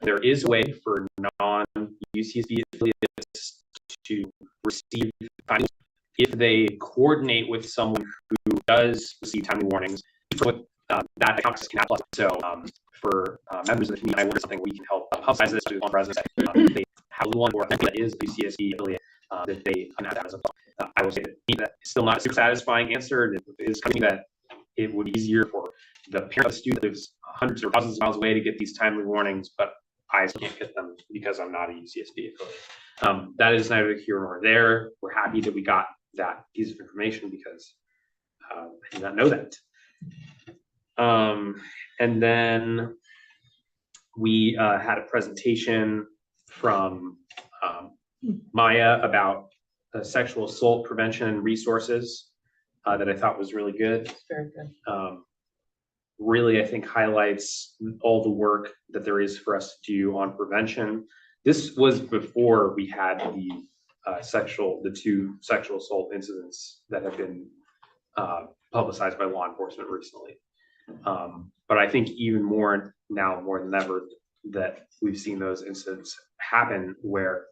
there is a way for non-UCSD affiliates to receive findings if they coordinate with someone who does receive timely warnings. That account can apply. So for members of the community, I wonder something we can help publicize this to one president. They one more that is UCSD affiliate that they announce as a I will say that it's still not a super satisfying answer. It is something that it would be easier for the parent of the student that lives hundreds or thousands of miles away to get these timely warnings, but I can't get them because I'm not a UCSD affiliate. That is neither here nor there. We're happy that we got that piece of information because I did not know that. And then we had a presentation from Maya about sexual assault prevention and resources that I thought was really good. It's very good. Really, I think highlights all the work that there is for us to do on prevention. This was before we had the two sexual assault incidents that have been publicized by law enforcement recently. But I think even more now, more than ever, that we've seen those incidents happen where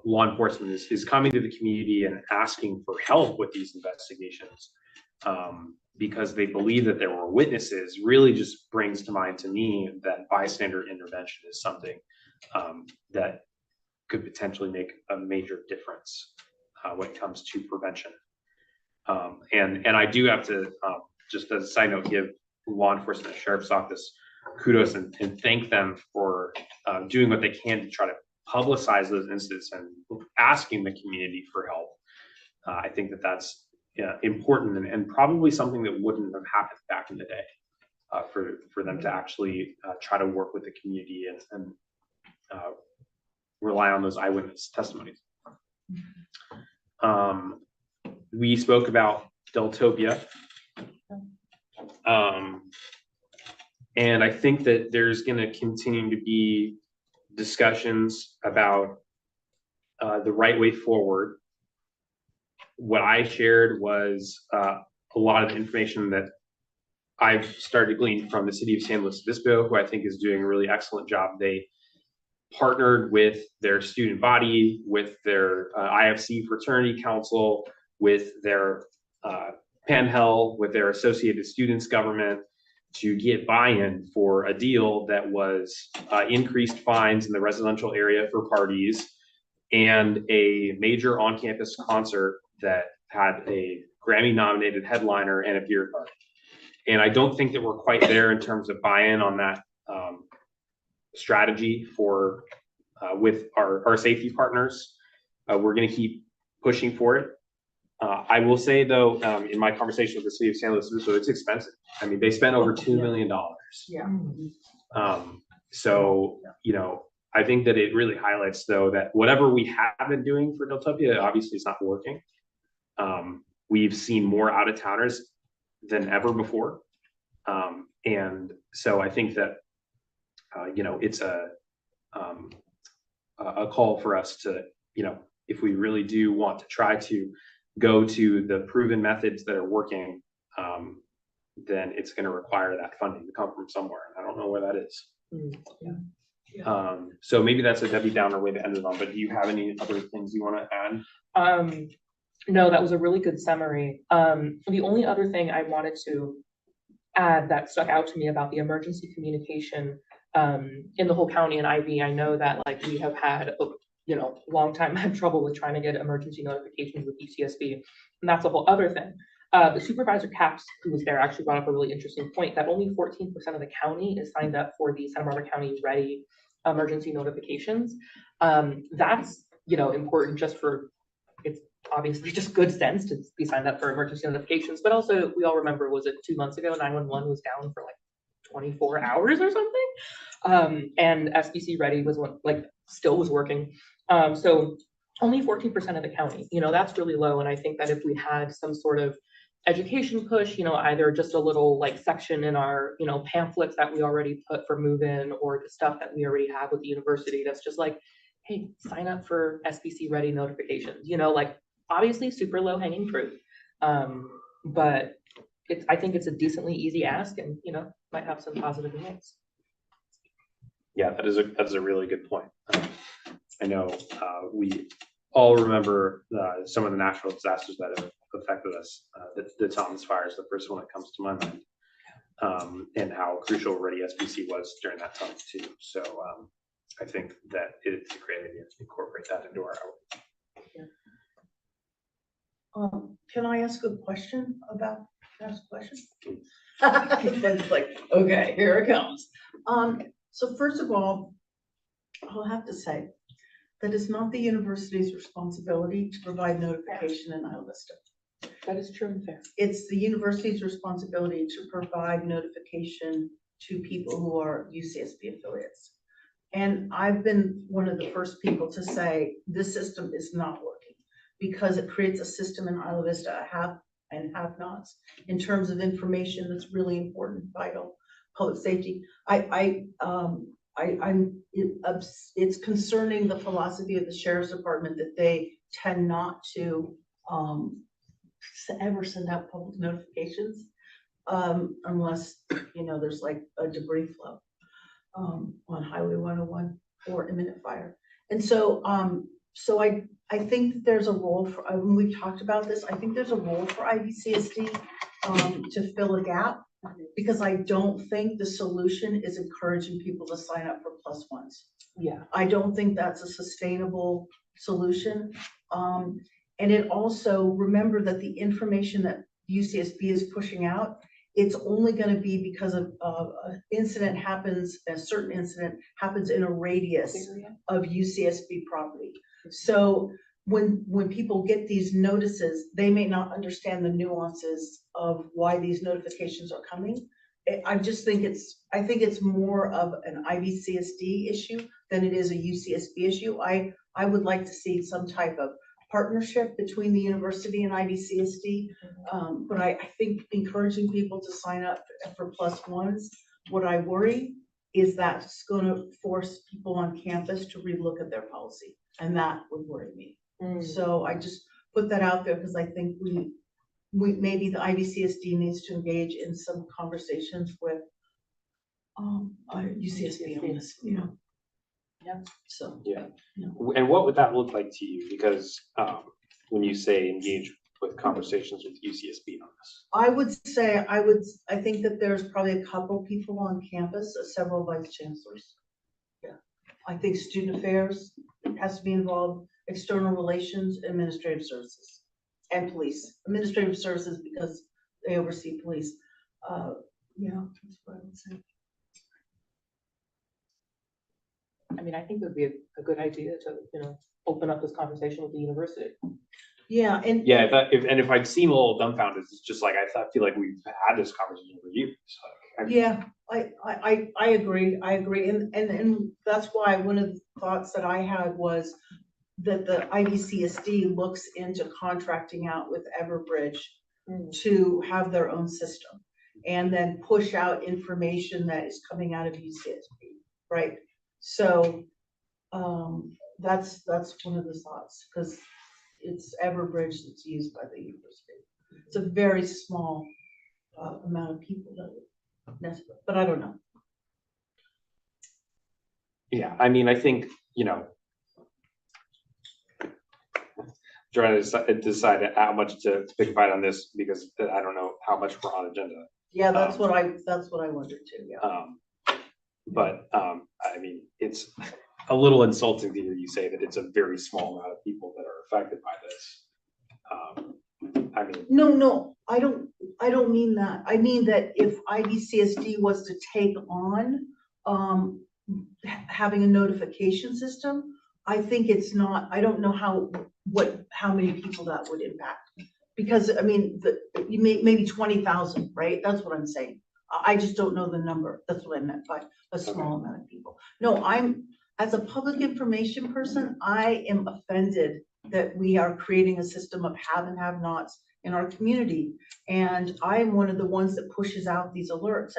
law enforcement is coming to the community and asking for help with these investigations because they believe that there were witnesses. Really just brings to mind to me that bystander intervention is something that could potentially make a major difference when it comes to prevention. And I do have to, just as a side note, give law enforcement and sheriff's office kudos and thank them for doing what they can to try to publicize those incidents and asking the community for help. I think that that's important and probably something that wouldn't have happened back in the day for them to actually try to work with the community and rely on those eyewitness testimonies. We spoke about Deltopia. And I think that there's going to continue to be discussions about the right way forward. What I shared was a lot of information that I've started to glean from the city of San Luis Obispo, who I think is doing a really excellent job. They partnered with their student body, with their IFC fraternity council, with their PANHEL, with their Associated Students government to get buy-in for a deal that was increased fines in the residential area for parties and a major on-campus concert that had a Grammy-nominated headliner and a beer garden. And I don't think that we're quite there in terms of buy-in on that strategy for with our safety partners. We're going to keep pushing for it. I will say though, in my conversation with the city of San Luis Obispo, it's expensive. I mean, they spent over $2 million. Yeah. So, you know, I think that it really highlights though that whatever we have been doing for Deltopia, obviously it's not working. We've seen more out of towners than ever before. And so I think that, you know, it's a call for us to, you know, if we really do want to try to go to the proven methods that are working, then it's going to require that funding to come from somewhere. I don't know where that is. So maybe that's a Debbie Downer way to end it on, but do you have any other things you want to add? No, that was a really good summary. The only other thing I wanted to add that stuck out to me about the emergency communication in the whole county and IV, I know that like we have had, you know, long time had trouble with trying to get emergency notifications with UCSB, and that's a whole other thing. The supervisor Caps, who was there, actually brought up a really interesting point that only 14% of the county is signed up for the Santa Barbara County Ready emergency notifications. That's, you know, important just for, it's obviously just good sense to be signed up for emergency notifications, but also we all remember, was it 2 months ago, 911 was down for like 24 hours or something? And SBC Ready was one, like still was working. So only 14% of the county, you know, that's really low. And I think that if we had some sort of education push, you know, either just a little like section in our, you know, pamphlets that we already put for move-in or the stuff that we already have with the university, that's just like, hey, sign up for SBC Ready notifications, you know, like obviously super low hanging fruit. But it's, I think it's a decently easy ask and, you know, might have some positive effects. Yeah, that's a really good point. I know we all remember some of the natural disasters that have affected us. The Thomas fire is the first one that comes to my mind, and how crucial Ready SBC was during that time too. So I think that it's a great idea to incorporate that into our Can I ask a question about, can I ask a question? It's like, okay, here it comes. So first of all, I'll have to say that it's not the university's responsibility to provide notification in ILVISTA. That is true and fair. It's the university's responsibility to provide notification to people who are UCSB affiliates. And I've been one of the first people to say, this system is not working because it creates a system in Isla Vista, have and have nots, in terms of information that's really important, vital, public safety. It's concerning the philosophy of the sheriff's department that they tend not to ever send out public notifications unless, you know, there's like a debris flow on Highway 101 or imminent fire. And so, I think that there's a role for, when we talked about this, I think there's a role for IVCSD to fill a gap, because I don't think the solution is encouraging people to sign up for plus ones. Yeah. I don't think that's a sustainable solution. And it also, remember that the information that UCSB is pushing out, it's only going to be because of an incident happens, a certain incident happens in a radius of UCSB property. So when people get these notices, they may not understand the nuances of why these notifications are coming. I just think I think it's more of an IVCSD issue than it is a UCSB issue. I would like to see some type of partnership between the university and IVCSD. But I think encouraging people to sign up for plus ones, what I worry is that's going to force people on campus to relook at their policy. And that would worry me. So I just put that out there because I think we maybe the IVCSD needs to engage in some conversations with UCSB on this, you know. Yeah. So Yeah. You know. And what would that look like to you? Because when you say engage with conversations with UCSB on this, I would say I think that there's probably a couple people on campus, several vice chancellors. Yeah, I think student affairs has to be involved, external relations, administrative services, and police. Administrative services because they oversee police. Yeah, that's what I would say. I mean, I think it would be a good idea to, you know, open up this conversation with the university. Yeah, and yeah, if I'd seem a little dumbfounded, it's just like I feel like we've had this conversation for years. yeah, I agree. I agree, and that's why one of the thoughts that I had was that the IVCSD looks into contracting out with Everbridge to have their own system, and then push out information that is coming out of UCSB, right? So that's one of the thoughts, because it's Everbridge that's used by the university. It's a very small amount of people that would necessarily, but I don't know. Yeah, I mean, I think, you know, trying to decide how much to pick a fight on this, because I don't know how much we're on agenda. Yeah, that's what I wondered too. Yeah. But I mean, it's a little insulting to hear you say that it's a very small amount of people that are affected by this. I mean, No, I don't mean that. I mean that if IVCSD was to take on having a notification system, I think it's not, I don't know how many people that would impact. Because I mean, you maybe 20,000, right? That's what I'm saying. I just don't know the number. That's what I meant by a small amount of people. No, as a public information person, I am offended that we are creating a system of have and have nots in our community. And I am one of the ones that pushes out these alerts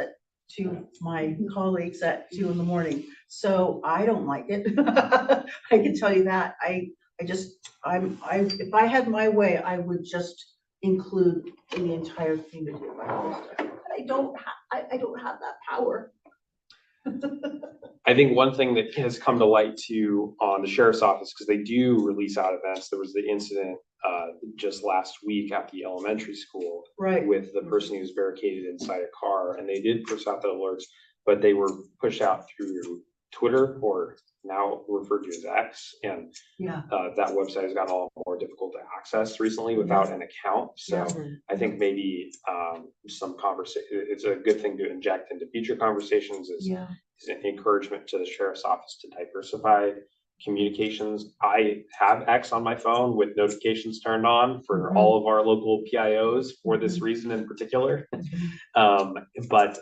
to my colleagues at 2 a.m. So I don't like it. I can tell you that. If I had my way, I would just include in the entire community. I don't have that power. I think one thing that has come to light too on the sheriff's office, because they do release out events. There was the incident just last week at the elementary school, right, with the person who was barricaded inside a car, and they did push out the alerts, but they were pushed out through Twitter or now referred to as X, and Yeah. that website has gotten a lot more difficult to access recently without an account. So I think maybe some conversation, it's a good thing to inject into future conversations is an encouragement to the sheriff's office to diversify communications. I have X on my phone with notifications turned on for all of our local PIOs for this reason in particular. But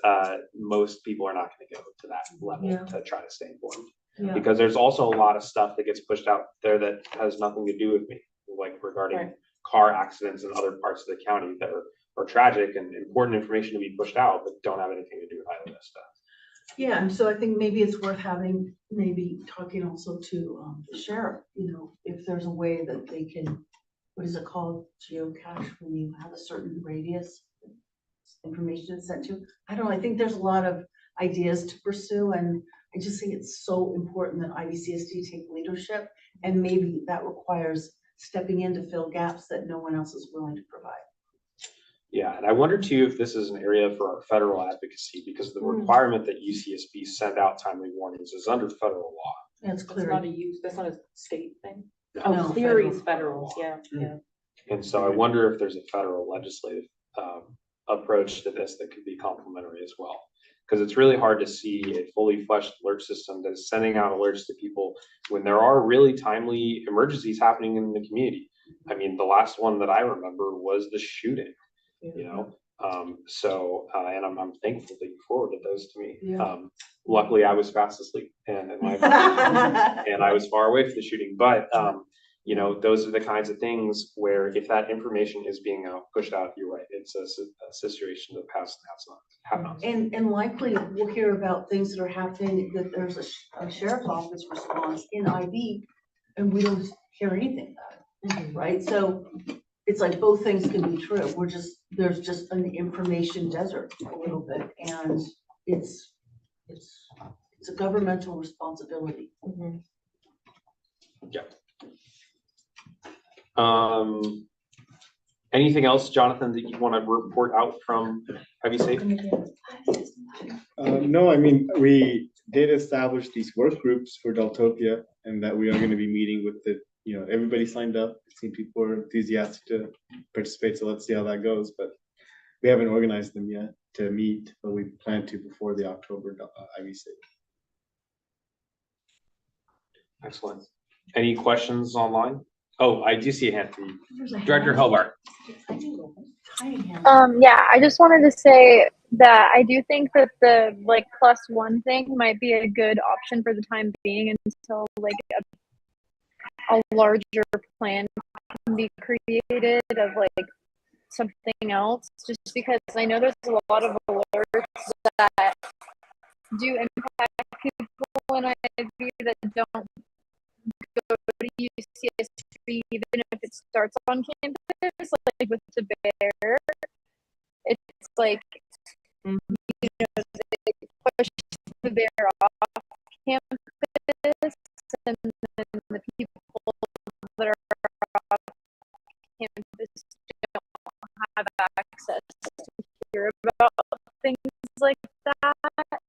most people are not going to go to that level to try to stay informed. Because there's also a lot of stuff that gets pushed out there that has nothing to do with me, like regarding car accidents in other parts of the county that are tragic and important information to be pushed out, but don't have anything to do with either of this stuff. Yeah, and so I think maybe it's worth having, maybe talking also to the sheriff, you know, if there's a way that they can, what is it called, geocache, when you have a certain radius information is sent to. I don't know, I think there's a lot of ideas to pursue, and I just think it's so important that IVCSD take leadership, and maybe that requires stepping in to fill gaps that no one else is willing to provide. Yeah, and I wonder too if this is an area for our federal advocacy, because the requirement that UCSB send out timely warnings is under federal law. Yeah, it's clear. That's not a state thing. No, Clery is federal, yeah. And so I wonder if there's a federal legislative approach to this that could be complementary as well. Because it's really hard to see a fully fleshed alert system that is sending out alerts to people when there are really timely emergencies happening in the community. I mean, the last one that I remember was the shooting. You know, and I'm thankful that you forwarded those to me. Luckily I was fast asleep and and I was far away from the shooting, but you know, those are the kinds of things where if that information is being pushed out, you're right, it's a situation of past and have-nots. And likely we'll hear about things that are happening, that there's a sheriff's office response in IB and we don't hear anything about it, right? So it's like both things can be true. There's just an information desert a little bit, and it's a governmental responsibility. Yeah. Anything else, Jonathan, that you want to report out from IVC? No, I mean, we did establish these work groups for Deltopia, and that we are going to be meeting with everybody signed up. It seems people are enthusiastic to participate, so let's see how that goes. But we haven't organized them yet to meet, but we plan to before the October IVC. Excellent. Any questions online? Oh, I do see a hand from you. Director Hobart. Yeah, I just wanted to say that I do think that the +1 thing might be a good option for the time being until a larger plan can be created of something else, just because I know there's a lot of alerts that do impact people in IV that don't go to UCSB, even if it starts on campus, with the bear. It's they push the bear off campus, and then the people that are off campus don't have access to hear about things like that.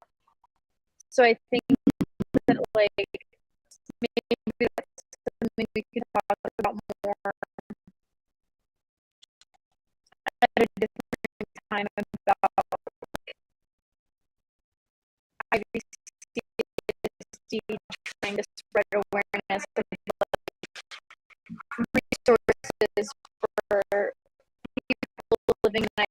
So I think that maybe that's something we could talk about more at a different time about IVCSD trying to spread awareness of resources for people living in IV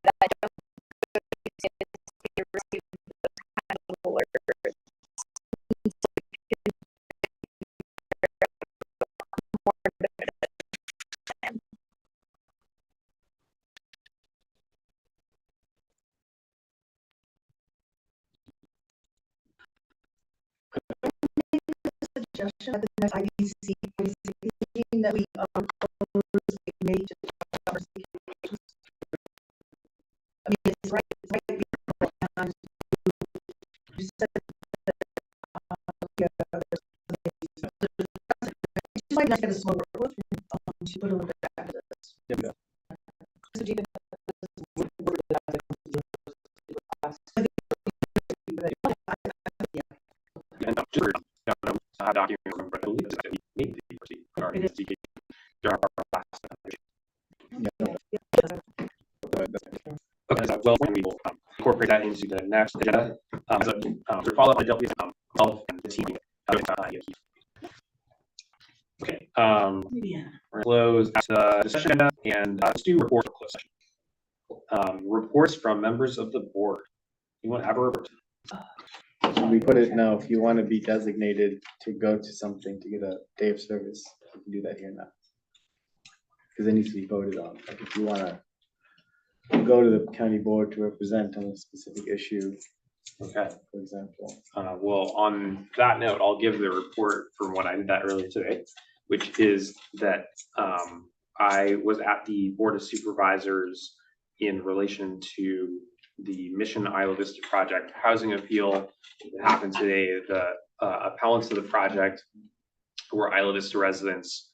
that don't go to UCSD to receive those kind of alerts. Suggestion at the next IVC meeting that we made to I mean, it's right here, and you said just might not get a slower to put a little bit back to this. Yeah. well, and we will incorporate that into the next agenda. To follow up on Delphi's and the team. Okay, we're gonna close the discussion agenda and let's do report close session. Reports from members of the board. You want to have a report? So we put it now, if you want to be designated to go to something to get a day of service, you can do that here now. Because it needs to be voted on. Like if you want to go to the county board to represent on a specific issue, Okay. for example. Well, on that note, I'll give the report from what I did that earlier today, which is that I was at the Board of Supervisors in relation to the Mission Isla Vista project housing appeal that happened today. The appellants of the project, who were Isla Vista residents,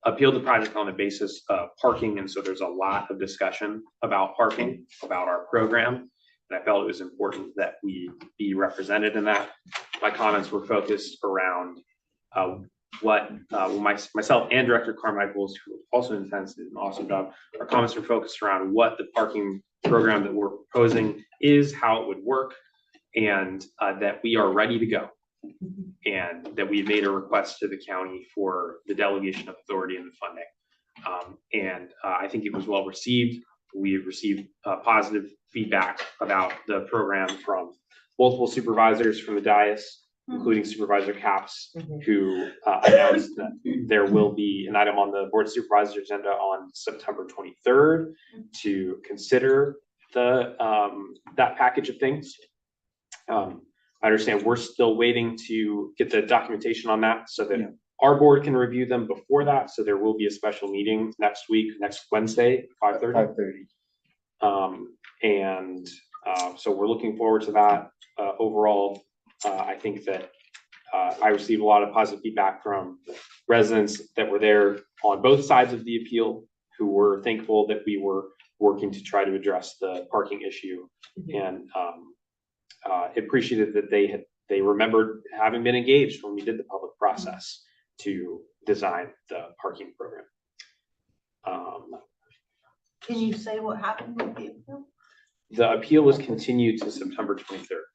appealed the project on the basis of parking, and so there's a lot of discussion about parking, about our program. And I felt it was important that we be represented in that. My comments were focused around myself and Director Carmichaels, who also intends to do an awesome job. Our comments were focused around what the parking program that we're proposing is, how it would work, and that we are ready to go. And that we made a request to the county for the delegation of authority and the funding. I think it was well received. We received positive feedback about the program from multiple supervisors from the dais, including Supervisor Capps, who announced that there will be an item on the Board of Supervisors agenda on September 23rd to consider the that package of things. I understand we're still waiting to get the documentation on that so that our board can review them before that. So there will be a special meeting next week, next Wednesday, 5:30. So we're looking forward to that. Overall, I think that I received a lot of positive feedback from residents that were there on both sides of the appeal, who were thankful that we were working to try to address the parking issue, and appreciated that they remembered having been engaged when we did the public process to design the parking program. Can you say what happened with the appeal? The appeal was continued to September 23rd.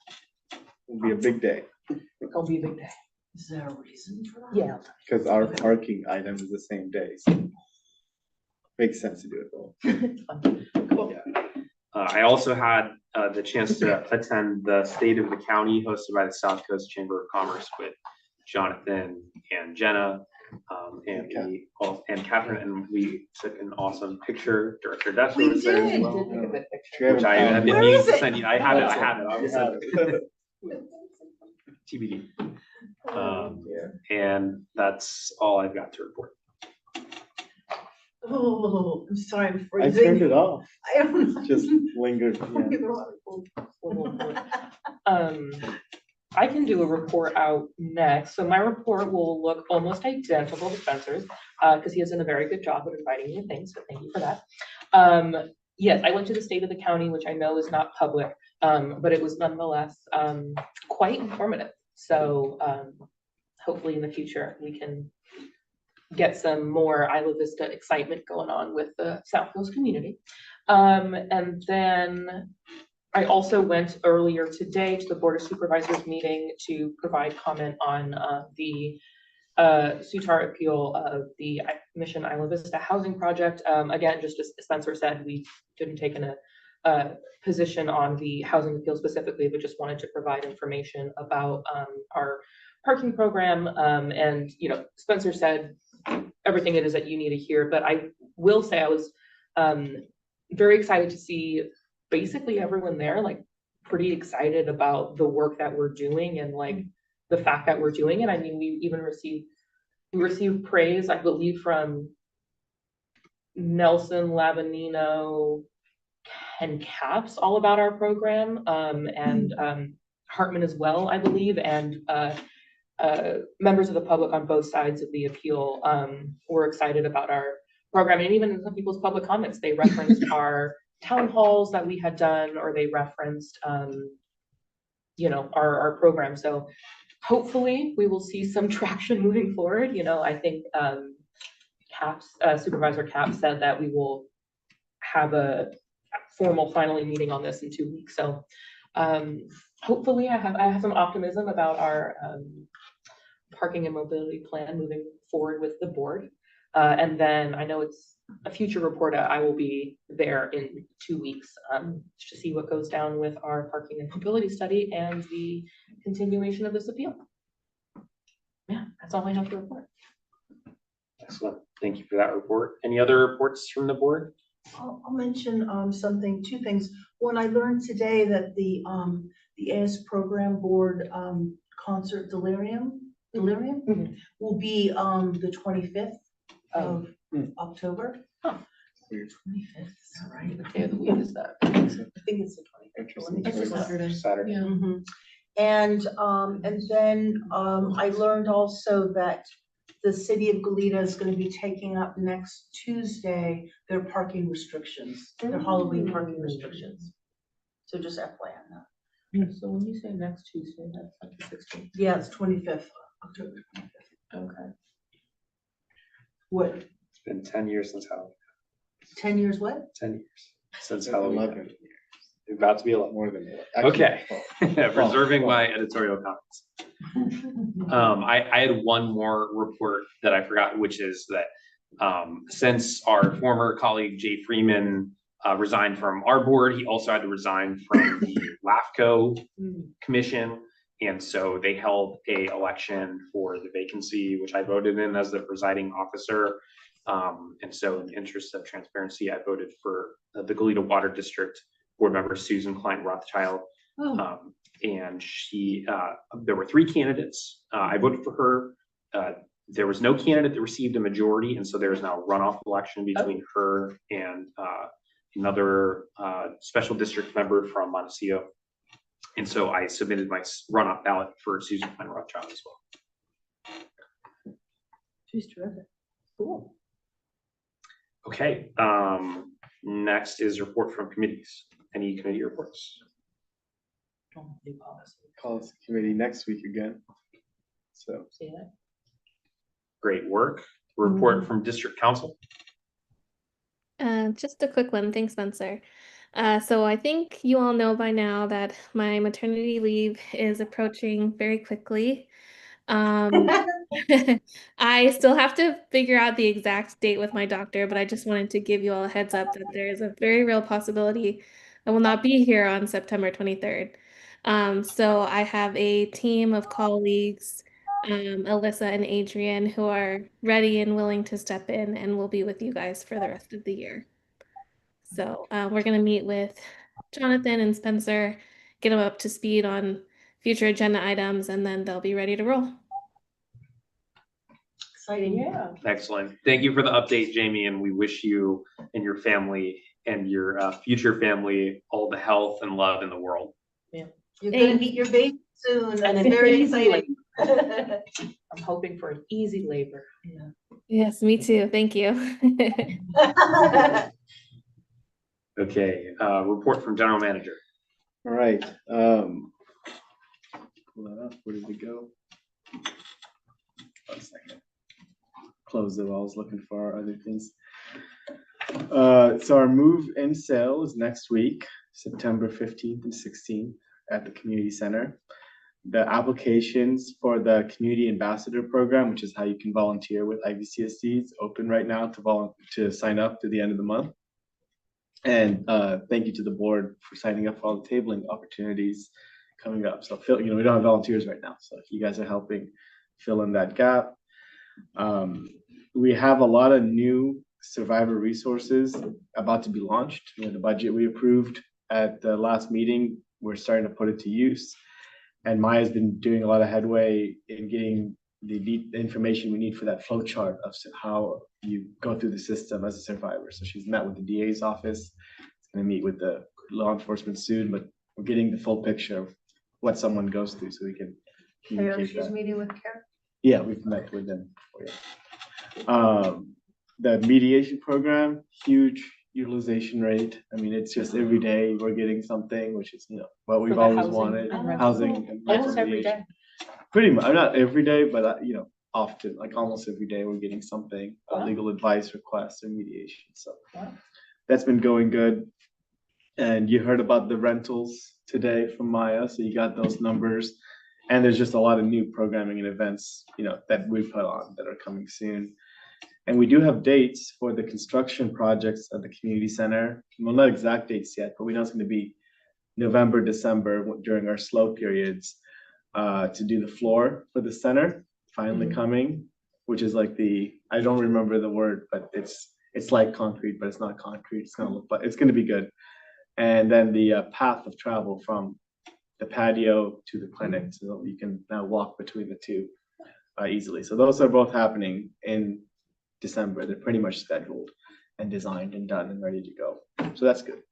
It'll be a big day. It's gonna be a big day. Is there a reason for that? Yeah. Because our parking item is the same day. So makes sense to do it though. Cool. I also had the chance to attend the State of the County hosted by the South Coast Chamber of Commerce with Jonathan and Jenna and Catherine, and we took an awesome picture. Director Destler was there as well, which I have been meaning to send you. I have it. I will send it. TBD. And that's all I've got to report. Oh, I'm sorry, I'm I freezing. turned it off. I am. Just lingered. I can do a report out next. So my report will look almost identical to Spencer's because he has done a very good job of inviting me to things. So thank you for that. Yes, I went to the State of the County, which I know is not public, but it was nonetheless quite informative. So hopefully in the future we can get some more Isla Vista excitement going on with the South Coast community. And then I also went earlier today to the Board of Supervisors meeting to provide comment on the SUTAR appeal of the Mission Isla Vista housing project. Again, just as Spencer said, we didn't take a position on the housing appeal specifically, but just wanted to provide information about our parking program. And, you know, Spencer said everything it is that you need to hear, but I will say I was very excited to see basically everyone there, like pretty excited about the work that we're doing and like the fact that we're doing it. I mean, we even received praise, I believe, from Nelson, Lavanino, and Caps all about our program, and Hartman as well, I believe, and members of the public on both sides of the appeal were excited about our program. And even in some people's public comments, they referenced our town halls that we had done, or they referenced, you know, our program. So hopefully we will see some traction moving forward. You know, I think Supervisor Capps said that we will have formal finally meeting on this in 2 weeks. So hopefully I have some optimism about our parking and mobility plan moving forward with the board. And then I know it's a future report. I will be there in 2 weeks to see what goes down with our parking and mobility study and the continuation of this appeal. Yeah, that's all I have to report. Excellent. Thank you for that report. Any other reports from the board? I'll mention two things. One, I learned today that the AS Program Board concert Delirium Mhm. will be the 25th of October. Huh. 25th, is that right? What day of the week is that? I think it's the 25th. Let me It's a check. Saturday. Saturday. Mhm. And then I learned also that the city of Goleta is going to be taking up next Tuesday their parking restrictions, their Halloween parking restrictions. So just FYI on that. So when you say next Tuesday, that's like the 16th. Yeah, it's 25th, October 25th. Okay. What, It's been 10 years since Halloween. 10 years what? 10 years since Halloween. 11. About to be 11. More than that. Okay. Actually, Reserving my editorial comments. I had one more report that I forgot, which is that since our former colleague Jay Freeman resigned from our board, he also had to resign from the LAFCO commission. And so they held a election for the vacancy, which I voted in as the presiding officer. And so in the interest of transparency, I voted for the Goleta Water District board member, Susan Klein Rothschild. And she, there were 3 candidates. I voted for her. There was no candidate that received a majority. And so there is now a runoff election between her and another special district member from Montecito. And so I submitted my runoff ballot for Susan Klein Rothschild as well. She's terrific. Cool. Okay, next is report from committees. Any committee reports? New policy. Policy committee next week again. So See that? Great work. Report from district council. Just a quick one. Thanks, Spencer. So I think you all know by now that my maternity leave is approaching very quickly. I still have to figure out the exact date with my doctor, but I just wanted to give you all a heads up that there is a very real possibility I will not be here on September 23rd. So I have a team of colleagues, Alyssa and Adrian, who are ready and willing to step in and will be with you guys for the rest of the year. So we're going to meet with Jonathan and Spencer, get them up to speed on future agenda items, and then they'll be ready to roll. Exciting. Yeah. Excellent. Thank you for the update, Jamie, and we wish you and your family and your future family all the health and love in the world. You're going to meet your baby soon. That's And very easy exciting. I'm hoping for an easy labor. Yeah. Yes, me too. Thank you. Okay, report from general manager. all right. Pull that up. Where did we go? 1 second. Close it while I was looking for our other things. So our move in sale is next week, September 15th and 16th at the community center. The applications for the community ambassador program, which is how you can volunteer with IVCSD, is open right now to sign up to the end of the month. And thank you to the board for signing up for all the tabling opportunities coming up. So we don't have volunteers right now, so you guys are helping fill in that gap. We have a lot of new survivor resources about to be launched. The budget we approved at the last meeting, we're starting to put it to use. And Maya's been doing a lot of headway in getting the information we need for that flow chart of how you go through the system as a survivor. So she's met with the DA's office. It's going to meet with the law enforcement soon, but we're getting the full picture of what someone goes through so we can communicate She's that. meeting with Karen. Yeah, we've met with them. The mediation program, huge utilization rate. I mean, it's just every day we're getting something, which is, what we've For the always housing wanted. and rental. Housing and Almost every mediation. day. Pretty much, not every day, but often, like almost every day, we're getting something, a Wow. legal advice request or mediation. So Wow. that's been going good. And you heard about the rentals today from Maya, so you got those numbers. And there's just a lot of new programming and events, that we put on that are coming soon. And we do have dates for the construction projects at the community center. Well, not exact dates yet, but we know it's going to be November, December during our slow periods to do the floor for the center, finally coming, which is like I don't remember the word, but it's like concrete, but it's not concrete. It's gonna look, but it's gonna be good. And then the path of travel from the patio to the clinic, so you can now walk between the two easily. So those are both happening in December. They're pretty much scheduled and designed and done and ready to go. So that's good.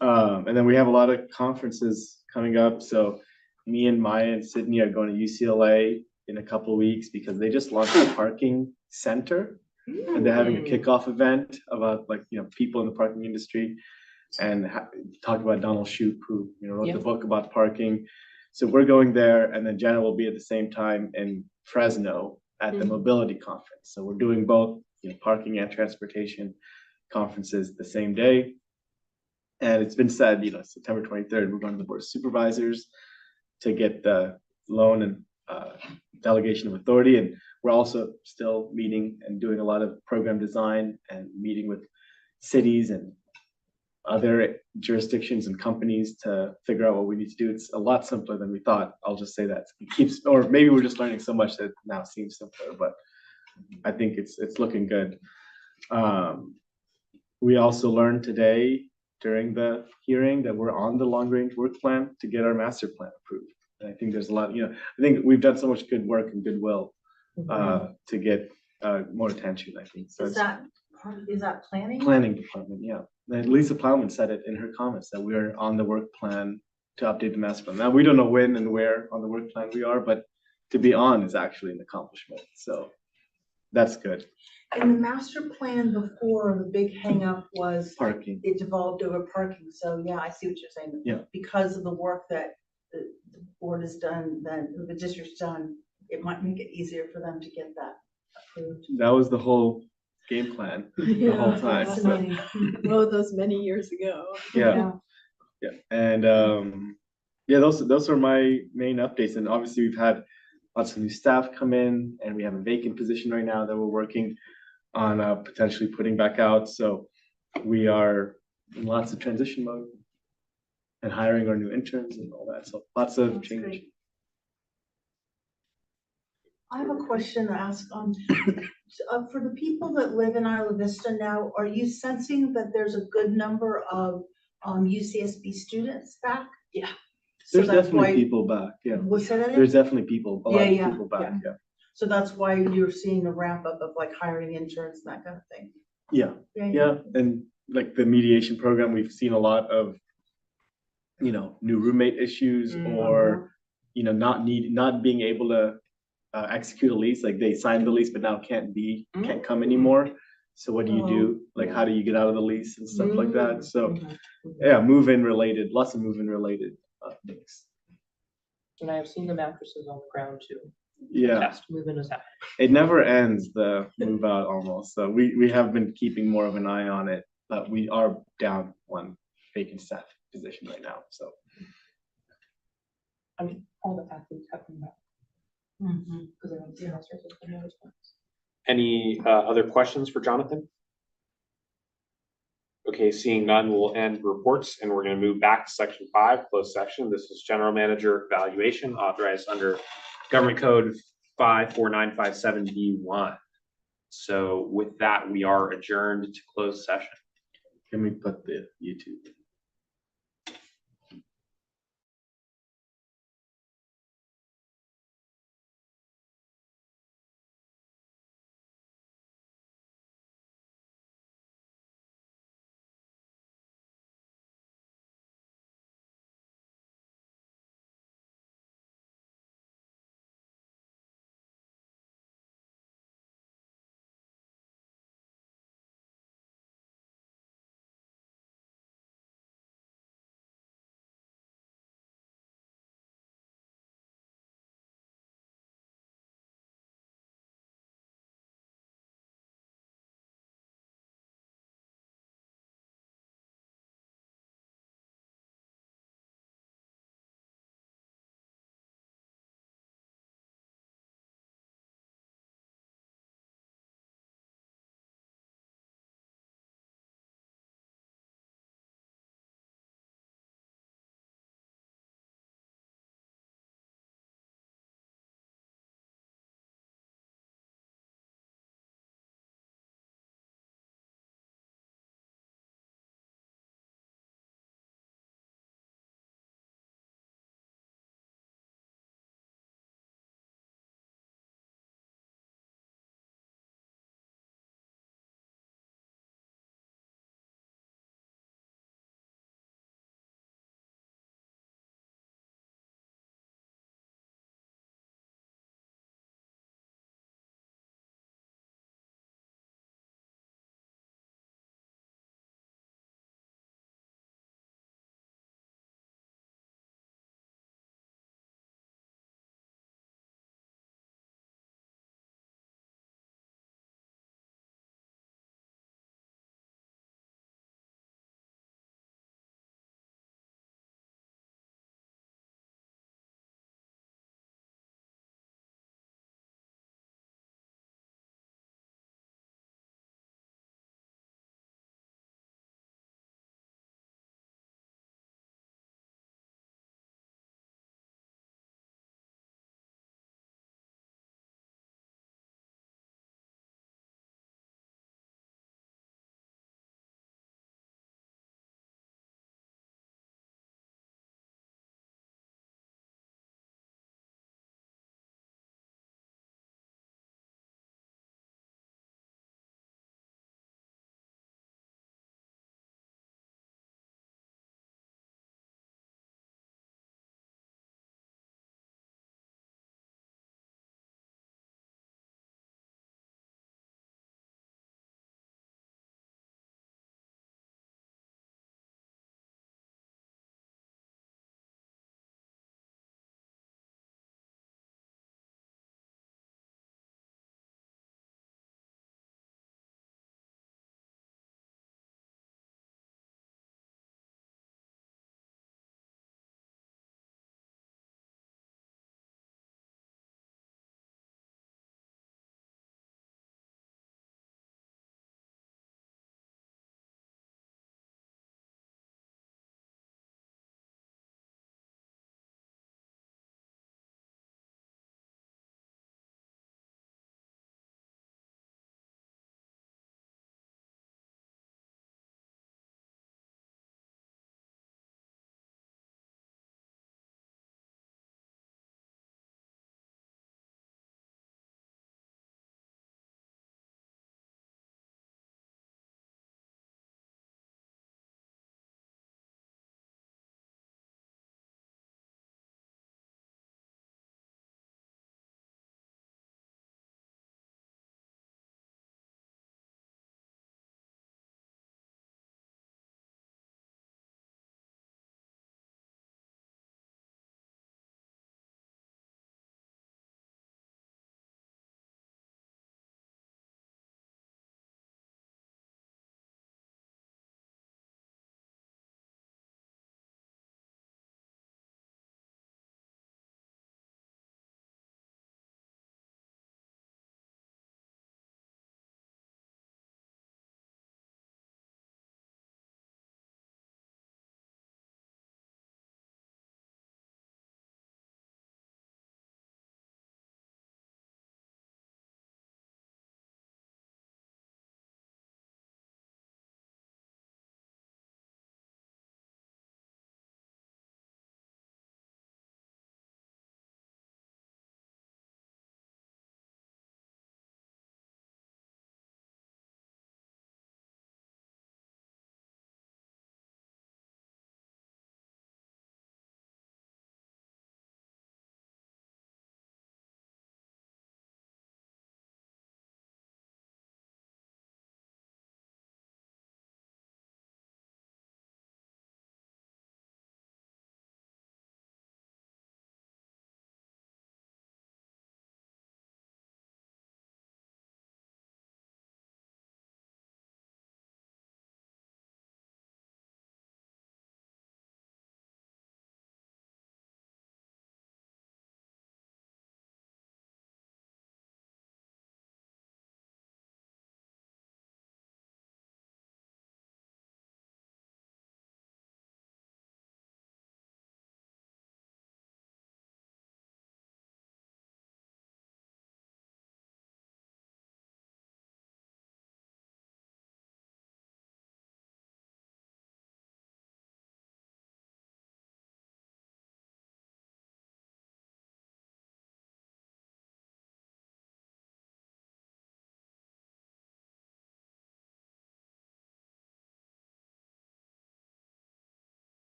And then we have a lot of conferences coming up. So me and Maya and Sydney are going to UCLA in a couple of weeks because they just launched a parking center and they're having a kickoff event about people in the parking industry and talk about Donald Shoup, who wrote the book about parking. So we're going there, and then Jenna will be at the same time in Fresno at the mobility conference. So we're doing both parking and transportation conferences the same day. And it's been said, September 23rd, we're going to the Board of Supervisors to get the loan and delegation of authority. And we're also still meeting and doing a lot of program design and meeting with cities and other jurisdictions and companies to figure out what we need to do. It's a lot simpler than we thought. I'll just say that. Or maybe we're just learning so much that it now seems simpler, but I think it's looking good. We also learned today during the hearing that we're on the long range work plan to get our master plan approved. And I think there's a lot, I think we've done so much good work and goodwill to get more attention, I think. So Is that planning? Planning department, yeah. And Lisa Plowman said it in her comments that we are on the work plan to update the master plan. Now, we don't know when and where on the work plan we are, but to be on is actually an accomplishment. So that's good. In the master plan before, the big hang up was Parking. it devolved over parking. So yeah, I see what you're saying. Yeah. Because of the work that the board has done, that the district's done, it might make it easier for them to get that approved. That was the whole game plan the whole time. Fascinating. Oh, those many years ago. Yeah. And those are my main updates. And obviously we've had lots of new staff come in, and we have a vacant position right now that we're working on potentially putting back out. So we are in lots of transition mode and hiring our new interns and all that. So lots of That's change. great. I have a question to ask. For the people that live in Isla Vista now, are you sensing that there's a good number of UCSB students back? Yeah. So There's that's definitely why. people back. Yeah. What's that? There's definitely people, a lot of Yeah, people back. Yeah. So that's why you're seeing a ramp up of like hiring interns and that kind of thing. Yeah. Yeah. And like the mediation program, we've seen a lot of, new roommate issues or, not being able to execute a lease. Like they signed the lease, but now can't come anymore. So what do you do? Like, how do you get out of the lease and stuff like that? So yeah, move-in related, lots of move-in related things. And I have seen the mattresses on the ground too. Yeah. Fast moving is happening. It never ends, the move out almost. So we have been keeping more of an eye on it, but we are down one vacant staff position right now. So I mean, all the athletes have come back. Because I don't see how starts with no response. Any other questions for Jonathan? Okay, seeing none, we'll end reports and we're going to move back to section 5, closed section. This is general manager evaluation authorized under government code 54957B1. So with that, we are adjourned to closed session. can we put the YouTube?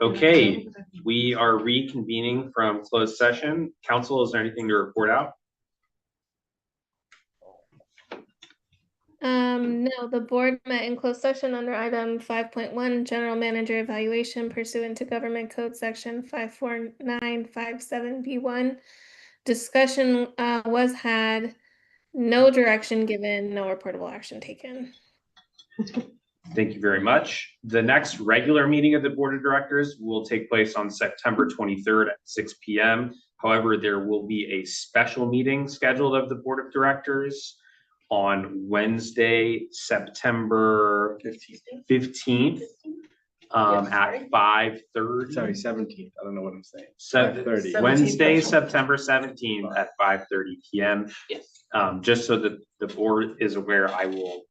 Okay, we are reconvening from closed session. Council, is there anything to report out? No, the board met in closed session under item 5.1, general manager evaluation pursuant to government code section 54957B1. Discussion was had, no direction given, no reportable action taken. Thank you very much. The next regular meeting of the Board of Directors will take place on September 23rd at 6 p.m. However, there will be a special meeting scheduled of the Board of Directors on Wednesday, September 15th, at 5:30. Sorry, 17th. I don't know what I'm saying. 5:30. Wednesday, September 17th at 5:30 p.m. Yes. Just so that the board is aware, I will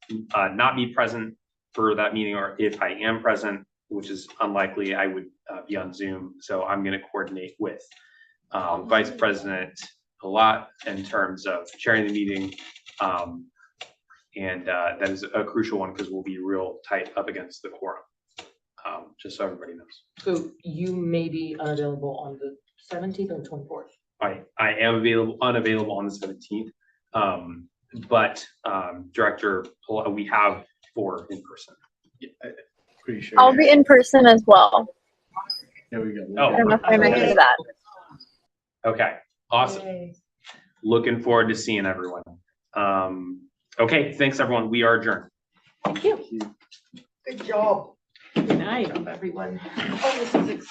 not be present for that meeting, or if I am present, which is unlikely, I would be on Zoom. So I'm going to coordinate with Vice President a lot in terms of chairing the meeting. And that is a crucial one because we'll be real tight up against the quorum, just so everybody knows. So you may be unavailable on the 17th or 24th. I am unavailable on the 17th. But Director, we have 4 in person. Pretty sure. I'll be in person as well. There we go. Oh. I don't know if I mentioned that. Okay, awesome. Yay. Looking forward to seeing everyone. Okay, thanks everyone. We are adjourned. Thank you. Good job. Good night. Everyone. Oh, this is